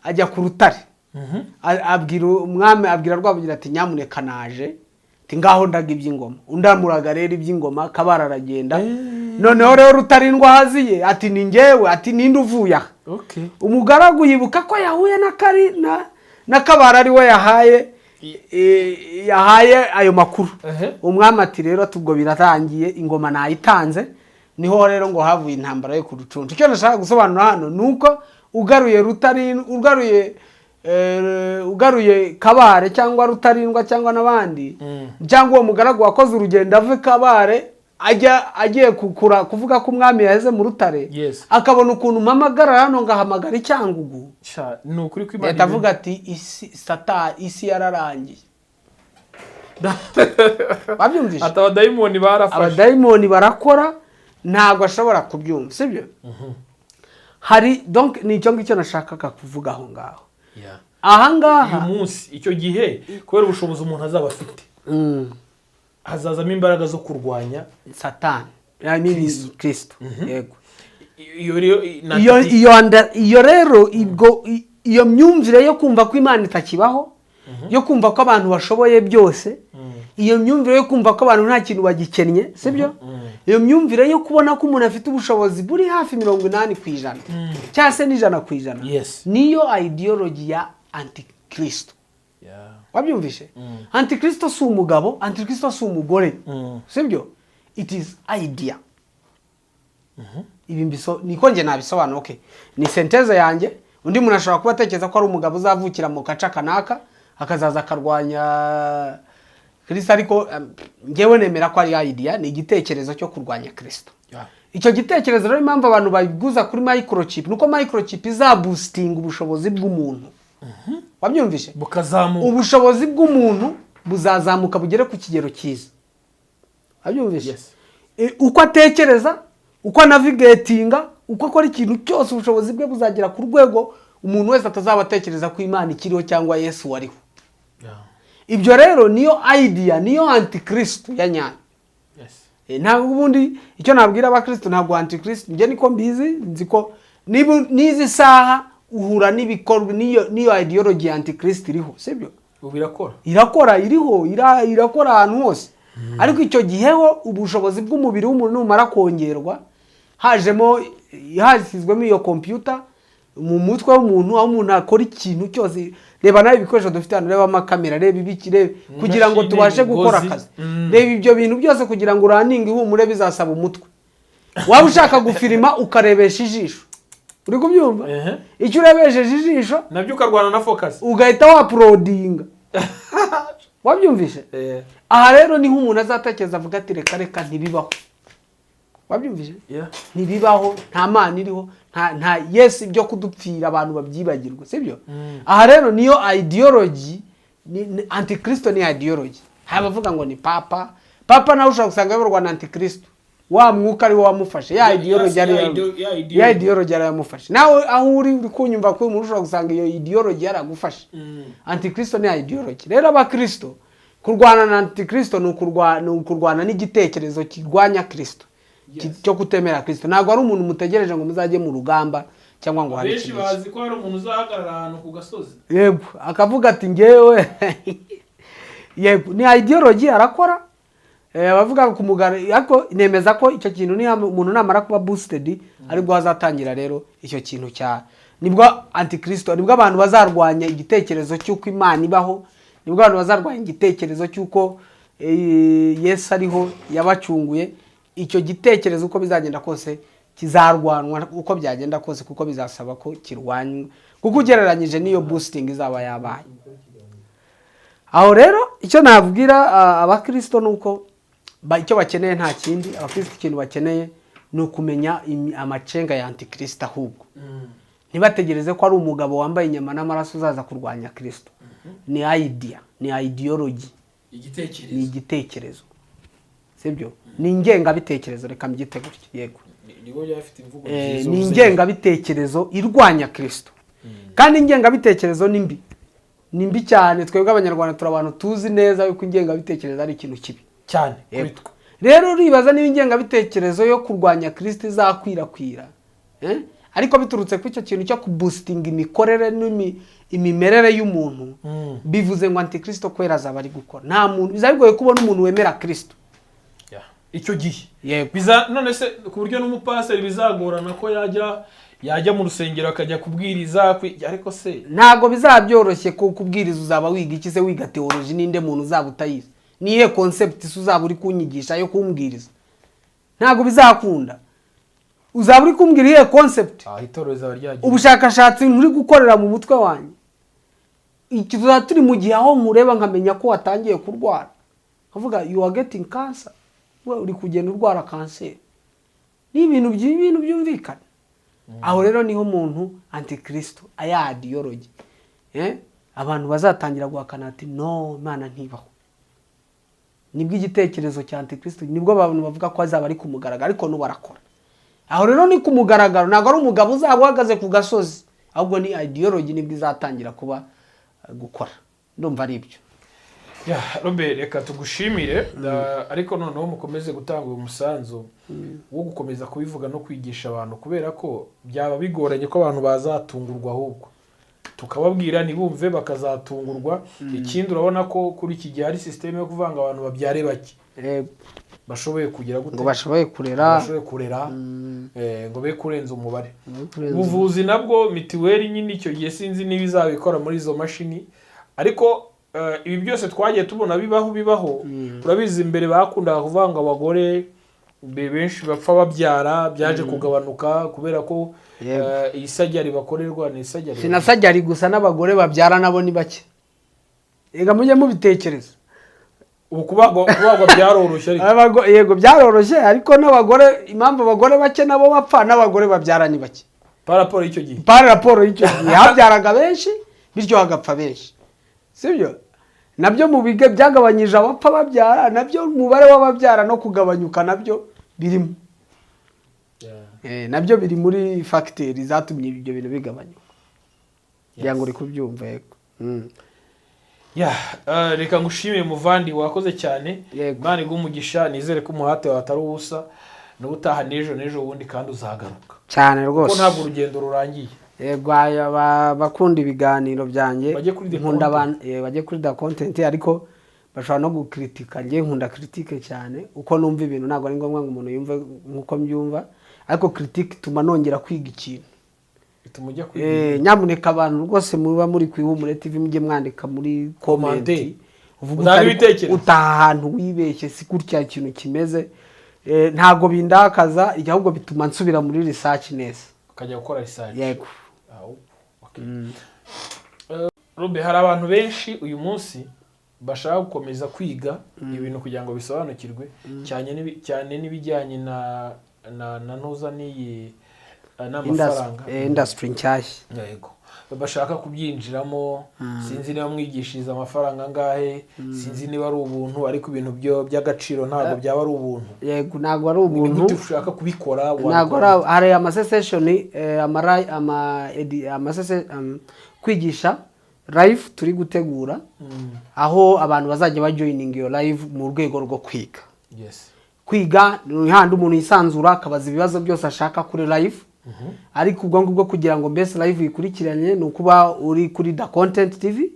ajya ku rutare. Abwira umwami abwira Rwabugira ati nyamuneka naje ngaho ndaga iby'ingoma. Undamuraga rero iby'ingoma. Kabare aragenda. Noneho rero Rutarindwa haziye ati ni ngewe ati ninde uvuye aha. Umugaragu yibuka ko yahuye na Kabare ari we yahaye ayo makuru. Umwami ati rero tubwo biratangiye ingoma nayitanze. Niho rero ngo havuye intambara yo ku Rucuncu. Icyo nashaka gusobanura hano nuko ugaruye ugaruye Kabare cyangwa Rutarindwa cyangwa nabandi cyangwa uwo mugaragu wakoze urugendo ave Kabare agiye kuvuga ko umwami yaheze mu rutare akabona ukuntu mpamagara hano ngahamagara Icyangugu nukuri ko Imana atavuga ati isi yararangiye. Babyumvise abadayimoni barakora ntabwo ashobora kubyumva sibyo. Hari donc ni cyo ngicyo nashakaga kuvuga aho ngaho. Ahangaha uyu munsi icyo gihe kubera ubushobozi umuntu azaba afite hazazamo imbaraga zo kurwanya Satani Kristo. Yego iyo rero iyo myumvire yo kumva ko Imana itakibaho, yo kumva ko abantu bashoboye byose, iyo myumvire yo kumva ko abantu nta kintu bagikennye sibyo, iyo myumvire yo kubona ko umuntu afite ubushobozi buri hafi 80% cyangwa se 100%, niyo ideology ya Antikristo. Wabyumvishe? Antikristo si umugabo, Antikristo si umugore sibyo, it is idea. Ibi niko nge nabisobanura. Okay, ni senteze yanjye. Undi muntu ashobora kuba atekereza ko ari umugabo uzavukira mu kaca kanaka akazaza akarwanya Kristo, ariko ngewe nemera ko ari idea, ni igitekerezo cyo kurwanya Kristo. Icyo gitekerezo rero impamvu abantu babiguza kuri microchip nuko microchip izaboosting ubushobozi bw'umuntu. Wabyumvishe? Bukazamuka. Ubushobozi bw'umuntu buzazamuka bugere ku kigero cyiza. Wabyumvishe? Uko atekereza, uko navigatinga, uko akora ikintu cyose ubushobozi bwe buzagera ku rwego umuntu wese atazaba atekereza ko Imana ikiriho cyangwa Yesu wariho. Ibyo rero niyo idea, niyo Antikristo ya nyayo. Ntabwo ubundi icyo nabwira abakristo ntabwo Antikristo nge niko mbizi, nziko nizi saha uhura n'ibikorwa niyo ideology ya Antikristo iriho sibyo. Irakora irakora ahantu hose. Ariko icyo giheho ubushobozi bw'umubiri w'umuntu numara kongerwa hasizwemo iyo computer mu mutwe w'umuntu, aho umuntu akora ikintu cyose. Reba nawe ibikoresho dufite hano, reba amakamera, reba ibiki, kugira ngo tubashe gukora akazi. Reba ibyo bintu byose kugira ngo uraninge ihumure bizasaba umutwe. Waba ushaka gufirima ukarebesha ijisho, uri kubyumva? Icyo urebesheje ijisho nabyo ukarwana na focus ugahita wa-uploadinga. Wabyumvishe? Aha rero niho umuntu azatekereza avuga ati reka ntibibaho. Wabyumvishe? Ntibibaho, nta Mana iriho, nta Yesu ibyo kudupfira abantu babyibagirwa sibyo. Aha rero niyo ideology, Antikristo ni ideology. Habavuga ngo ni papa nawe ushaka gusanga yaborwa na Antikristo, wa mwuka ari wo wamufashe, ya ideology ari yamufashe. Nawe aho uri kunyumva ko umuntu ushaka gusanga iyo ideology yaragufashe. Antikristo ni ideology. Rero abakristo kurwana na Antikristo ni ukurwana n'igitekerezo kirwanya Kristo, cyo kutemera Kristo. Ntabwo ari umuntu mutegereje ngo muzajye mu rugamba cyangwa ngo hari ikintu. Benshi bazi ko ari umuntu uzahagarara ahantu ku gasozi, yego akavuga ati ngewe yego ni ideology arakora. Bavuga ku mugara, ariko nemeza ko icyo kintu ni umuntu namara kuba boosted aribwo hazatangira rero icyo kintu nibwo Antikristo, nibwo abantu bazarwanya igitekerezo cy'uko Imana ibaho, nibwo abantu bazarwanya igitekerezo cy'uko Yesu ariho yabacunguye. Icyo gitekerezo uko bizagenda kose kizarwanwa uko byagenda kose kuko bizasaba ko kirwanywa kuko ugereranyije n'iyo boosting izaba yabaye. Aho rero icyo nabwira abakristo nuko icyo bakeneye nta kindi, abakristo ikintu bakeneye ni ukumenya amacenga ya antikristo ahubwo. Ntibategereze ko ari umugabo wambaye inyama n'amaraso uzaza kurwanya Kristo. Ni idea, ni ideology, ni igitekerezo. Sibyo? Ni ingengabitekerezo, reka mbyite gutyo. Yego. Nibo yafite imvugo nziza. Ni ingengabitekerezo irwanya Kristo. Kandi ingengabitekerezo ni mbi. Ni mbi cyane. Twebwe abanyarwanda turi abantu tuzi neza yuko ingengabitekerezo ari ikintu kibi cyane kuri twe. Rero uribaza niba ingengabitekerezo yo kurwanya Kristo izakwirakwira. Ariko biturutse ku icyo kintu cyo kuboosting imikorere n'imimerere y'umuntu, bivuze ngo antikristo kwera azaba ari gukora. Nta muntu bizabigoye kubona umuntu wemera Kristo. Icyo gihe none se ku buryo n'umupaseri bizagorana ko yajya mu rusengero akajya kubwiriza, ariko se ntago bizabyoroshye ko kubwiriza uzaba wiga iki se? Wiga theology ninde muntu uzaba utayizi? Nihe concept uzaba uri kunyigisha yo kumbwiriza? Ntago bizakunda. Uzaba uri kumbwira ihe concept. Itoro izaba ryagiye. Ubushakashatsi nturi gukorera mu mutwe wanyu. Ikivuga turi mu gihe aho nkureba nkamenya ko watangiye kurwara. Kavuga you are getting cancer. We uri kugenda urwara cancer. Ni ibintu byumvikana. Aho rero niho umuntu antikristo aya ideology. Abantu bazatangira guhakana ati no Imana ntibaho. Nibwo igitekerezo cya antikristo, nibwo abantu bavuga ko azaba ari kumugaragara ariko no barakora. Aho rero ni kumugaragaro, ntabwo ari umugabo uzaba uhagaze ku gasozi, ahubwo ni ideology nibwo izatangira kuba gukora. Ndumva ari ibyo. Robert, reka tugushimire, ariko noneho mukomeze gutanga umusanzu wo gukomeza kubivuga no kwigisha abantu, kubera ko byaba bigoranye ko abantu bazatungurwa, ahubwo tukababwira ntibumve bakazatungurwa. Ikindi urabona ko kuri iki gihe hari system yo kuvanga abantu babyare bake, bashoboye kugira gute, ngo bashoboye kurera ngo be kurenza umubare. Ubuvuzi nabwo mitiweli nyine icyo gihe sinzi niba izabikora muri izo mashini, ariko ibi byose twagiye tubona bibaho. Urabizi imbere bakundaga kuvanga abagore benshi bapfa babyara, byaje kugabanuka kubera ko isajyari bakorerwa ni isajyari. Sinasajyari gusa n'abagore babyara nabo ni bake. Ega mujye mubitekereza. Ubu kubagwa byaroroshye ariko yego byaroroshye, ariko n'abagore, impamvu abagore bake nabo bapfa n'abagore babyara ni bake. Paraporo y'icyo gihe habyaraga benshi bityo hagapfa benshi. Sibyo? Nabyo mu bige byagabanyije abapfa babyara, nabyo umubare w'ababyara no kugabanyuka nabyo birimo. Nabyo biri muri factors zatumye ibyo bintu bigabanyuka. Yango uri kubyumva yego. Reka ngushimire muvandi, wakoze cyane. Imana igumugisha, nizere ko umuhate watari ubusa, n'ubutaha n'ejo wundi kandi uzagaruka cyane rwose, kuko ntabwo urugendo rurangiye. Yego bakunda ibiganiro byanjye, nkunda abantu bajye kuri the content, ariko bashobora no gukritika. Ngiye nkunda critique cyane uko numva ibintu, ntabwo ari ngombwa ngo umuntu yumve nkuko mbyumva, ariko critique tuma nongera kwiga ikintu. Nyamuneka abantu rwose muba muri kwihumure TV mujye mwandika muri comment, uvuga utaha ahantu wibeshye si gutya ikintu kimeze. Ntago bindakaza, ahubwo bituma nsubira muri research neza, ukajya gukora research. Yego. Robe, hari abantu benshi uyu munsi bashaka gukomeza kwiga ibintu kugira ngo bisobanukirwe cyane n'ibijyanye na ntuza n'iyi n'amafaranga, industry nshyashya. Yego, bashaka kubyinjiramo. Sinzi niba mwigishiriza amafaranga angahe, sinzi niba ari ubuntu, ariko ibintu by'agaciro ntabwo byaba ari ubuntu. Yego, ntabwo ari ubuntu. Ni ushaka kubikora, ntabwo hari amasession kwigisha live turi gutegura, aho abantu bazajya bajoining iyo live mu rwego rwo kwiga. Kwiga ni handi umuntu yisanzura akabaza ibibazo byose ashaka kuri live. Ariko ubwo ngubwo kugira ngo mbese live ikurikiranye ni ukuba uri kuri The Content TV.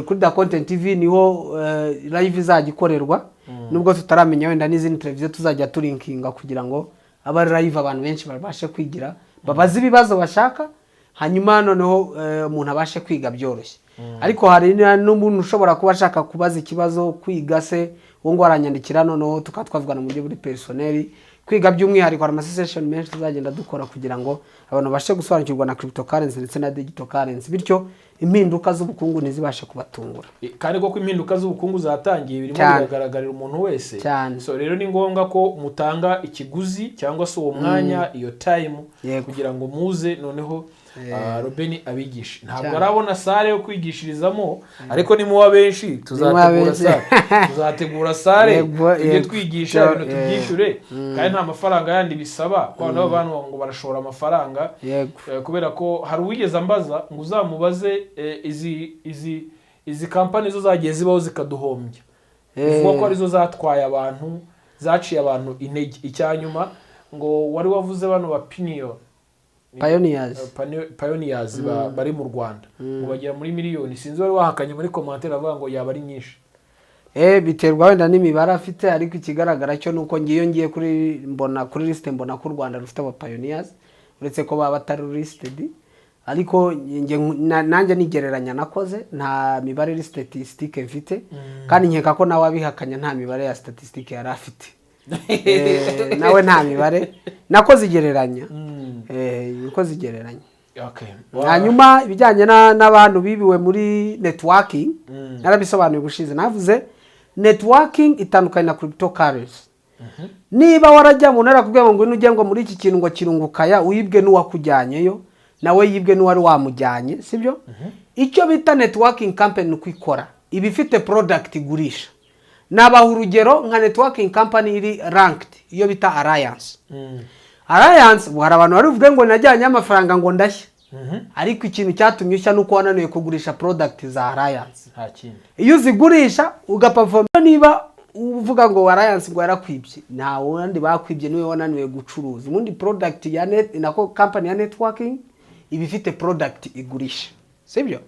Kuri The Content TV niho live izajya ikorerwa, nubwo tutaramenya wenda n'izindi televiziyo tuzajya turinkinga kugira ngo aba live abantu benshi babashe kwigira, babaze ibibazo bashaka, hanyuma noneho umuntu abashe kwiga byoroshye. ariko hari n'umuntu ushobora kuba ashaka kubaza ikibazo kwiga se uwo ngo aranyandikira noneho tukatwavugana mu buryo buri personnel kwiga by'umwihariko hari amasession menshi tuzagenda dukora kugira ngo abantu bashe gusobanukirwa na cryptocurrency ndetse na digital currency bityo impinduka z'ubukungu ntizibashe kubatungura kandi koko impinduka z'ubukungu zatangiye birimo biragaragarira umuntu wese so rero ni ngombwa ko mutanga ikiguzi cyangwa se uwo mwanya iyo time kugira ngo muze noneho Robeni abigisha ntabwo arabona sale yo kwigishirizamo ariko ni muwa benshi tuzategura sale tujye twigisha ibintu tubyishyure kandi nta mafaranga yandi bisaba kwa nabo bantu ngo barashora amafaranga kubera ko hari uwigeze ambaza ngo uzamubaze izi company zo zagiye zibaho zikaduhombya uvuga ko arizo zatwaye abantu zaciye abantu intege icyanyuma ngo wari wavuze bano ba Pioneers bari mu Rwanda ngo bagera muri miliyoni sinzi wari wahakanye muri commentaire avuga ngo yaba ari nyinshi biterwa wenda n'imibare afite ariko ikigaragara cyo nuko ngiye kuri liste mbona ko u Rwanda rufite aba Pioneers uretse ko baba batari listed ariko nanjye nigereranya nakoze nta mibare iri statistique mfite kandi nkeka ko nawe abihakanya nta mibare ya statistique yari afite nawe nta mibare nakoze igereranya nikoze igereranya hanyuma ibijyanye n'abantu bibiwe muri networking narabisobanuye gushize navuze networking itandukanye na cryptocurrency niba warajya mu ntara kubwira ngo ujye ngo muri iki kintu ngo kirungukaya uyibwe n'uwakujyanyeyo nawe yibwe n'uwari wamujyanye sibyo icyo bita networking company kwikora ibifite product igurisha nabaha urugero nka networking company iri ranked iyo bita Alliance Alliance hari abantu bari uvuge ngo najyanye amafaranga ngo ndashya ariko ikintu cyatumye ushya nuko wananiwe kugurisha product za Alliance iyo uzigurisha ugaperform niba uvuga ngo Alliance ngo yarakwibye nta wundi bakwibye niwe wananiwe gucuruza ubundi product ya nako company ya networking ibifite product igurisha sibyo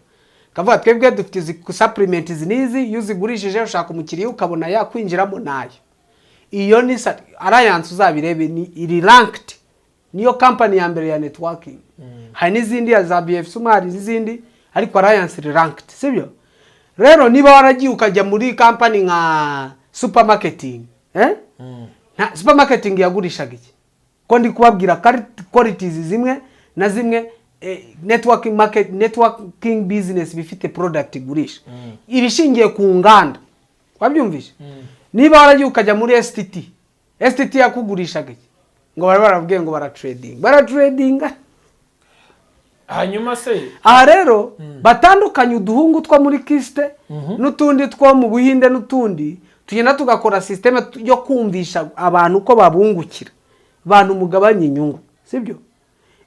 kavuga twebwe dufite supplements nizi yuzigurishije ushaka umukiriya ukabona yakwinjiramo nayo iyo ni Alliance uzabirebe ni iri ranked niyo company ya mbere ya networking hari n'izindi za BF Sumari n'izindi ariko Alliance iri ranked sibyo rero niba waragiye ukajya muri company nka supermarketing nta supermarketing yagurishaga iki ko ndi kubabwira qualities zimwe na zimwe networking business bifite product igurisha ibishingiye ku nganda wabyumvishe niba waragiye ukajya muri STT yakugurishaga iki ngo barabwiye ngo baratradinga hanyuma se aha rero batandukanye uduhungu two muri kiste n'utundi two mu Buhinde n'utundi tugenda tugakora systeme yo kumvisha abantu ko babungukira abantu mugabanye inyungu sibyo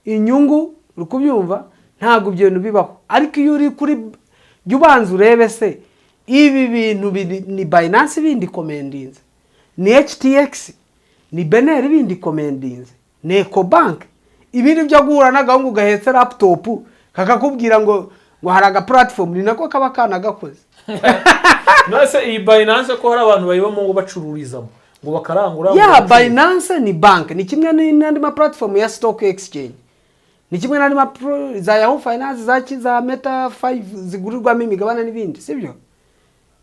inyungu rukubyumva ntago ibyo bintu bibaho ariko iyo uri kuri yubanza urebe se ibi bintu ni Binance bindi commendinze ni HTX ni Beneri bindi commendinze ni Ecobank ibindi byo guhura n'agahungu gahetse laptop kakakubwira ngo hari aga platform ni nako kaba kana gakoze nase iyi Binance ko hari abantu bayibamo ngo bacururizamo ngo bakarangura Binance ni bank ni kimwe n'andi ma platform ya stock exchange ni kimwe n'andi ma za Yahoo Finance za Meta 5 zigurirwamo imigabane n'ibindi sibyo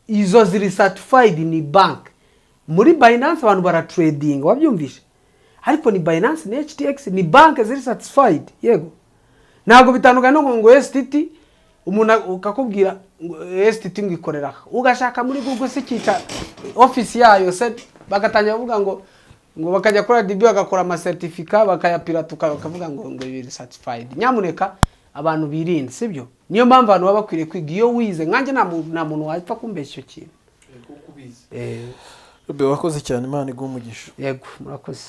izo ziri certified ni bank muri Binance abantu bara trading wabyumvishe ariko ni Binance ni HTX ni bank ziri certified yego ntago bitandukanye no ngo STT umuntu ukakubwira STT ngikorera ugashaka muri Google sikica office yayo se bagatangira kuvuga ngo bakajya kuri DB bagakora ama certificate bakayapira tukavuga ngo biri certified nyamuneka abantu birinde sibyo niyo mpamvu abantu baba bakwiriye kwiga iyo wize nkanjye nta muntu wapfa kumbeshya icyo kintu Robe wakoze cyane Imana igumugisha yego murakoze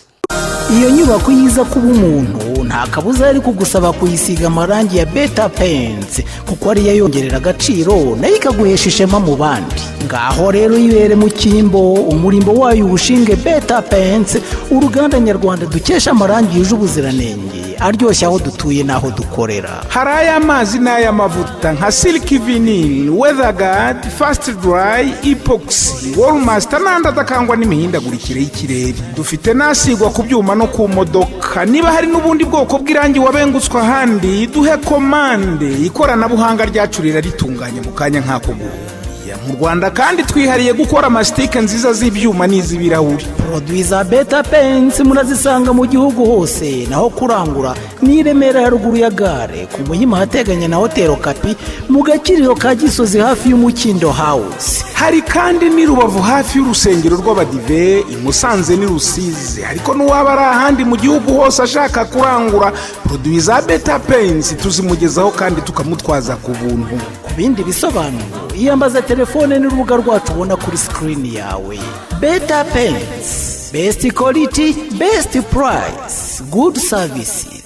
iyo nyubako yiza kuba umuntu nta kabuza ari kugusaba kuyisiga amarangi ya Beta Paints kuko ari yongerera agaciro nayo ikaguhesha ishema mu bandi ngaho rero yibere mu kimbo umurimbo wayo ubushinge Beta Paints uruganda nyarwanda dukesha amarangi yuje ubuziranenge aryoshya aho dutuye naho dukorera hari ay'amazi n'ay'amavuta nka Silk Vinyl, Weatherguard, Fast Dry, Epoxy, Wallmaster n'andi adakangwa n'imihindagurikire y'ikirere dufite nasigwa ku ku byuma no ku modoka. Niba hari n'ubundi bwoko bw'irangi wabengutswe ahandi, duhe komande, ikoranabuhanga ryacu riraritunganya mu kanya nk'ako guhuya. Mu Rwanda kandi twihariye gukora amasitike nziza z'ibyuma n'iz'ibirahuri. Produit za Beta Paints murazisanga mu gihugu hose, naho kurangura ni Remera ya ruguru ya gare ku Muhima hateganye na Hotel Kapi mu Gakiriro ka Gisozi hafi y'Umukindo House. Hari kandi ni Rubavu hafi y'urusengero rw'Abadive, i Musanze ni Rusizi. Ariko n'uwaba ari ahandi mu gihugu hose ashaka kurangura produit za Beta Paints tuzimugezaho kandi tukamutwaza ku buntu. Ku bindi bisobanuro iyambaza telefone n'urubuga rwacu ubona kuri screen yawe. Beta Paints, best quality, best price, good services.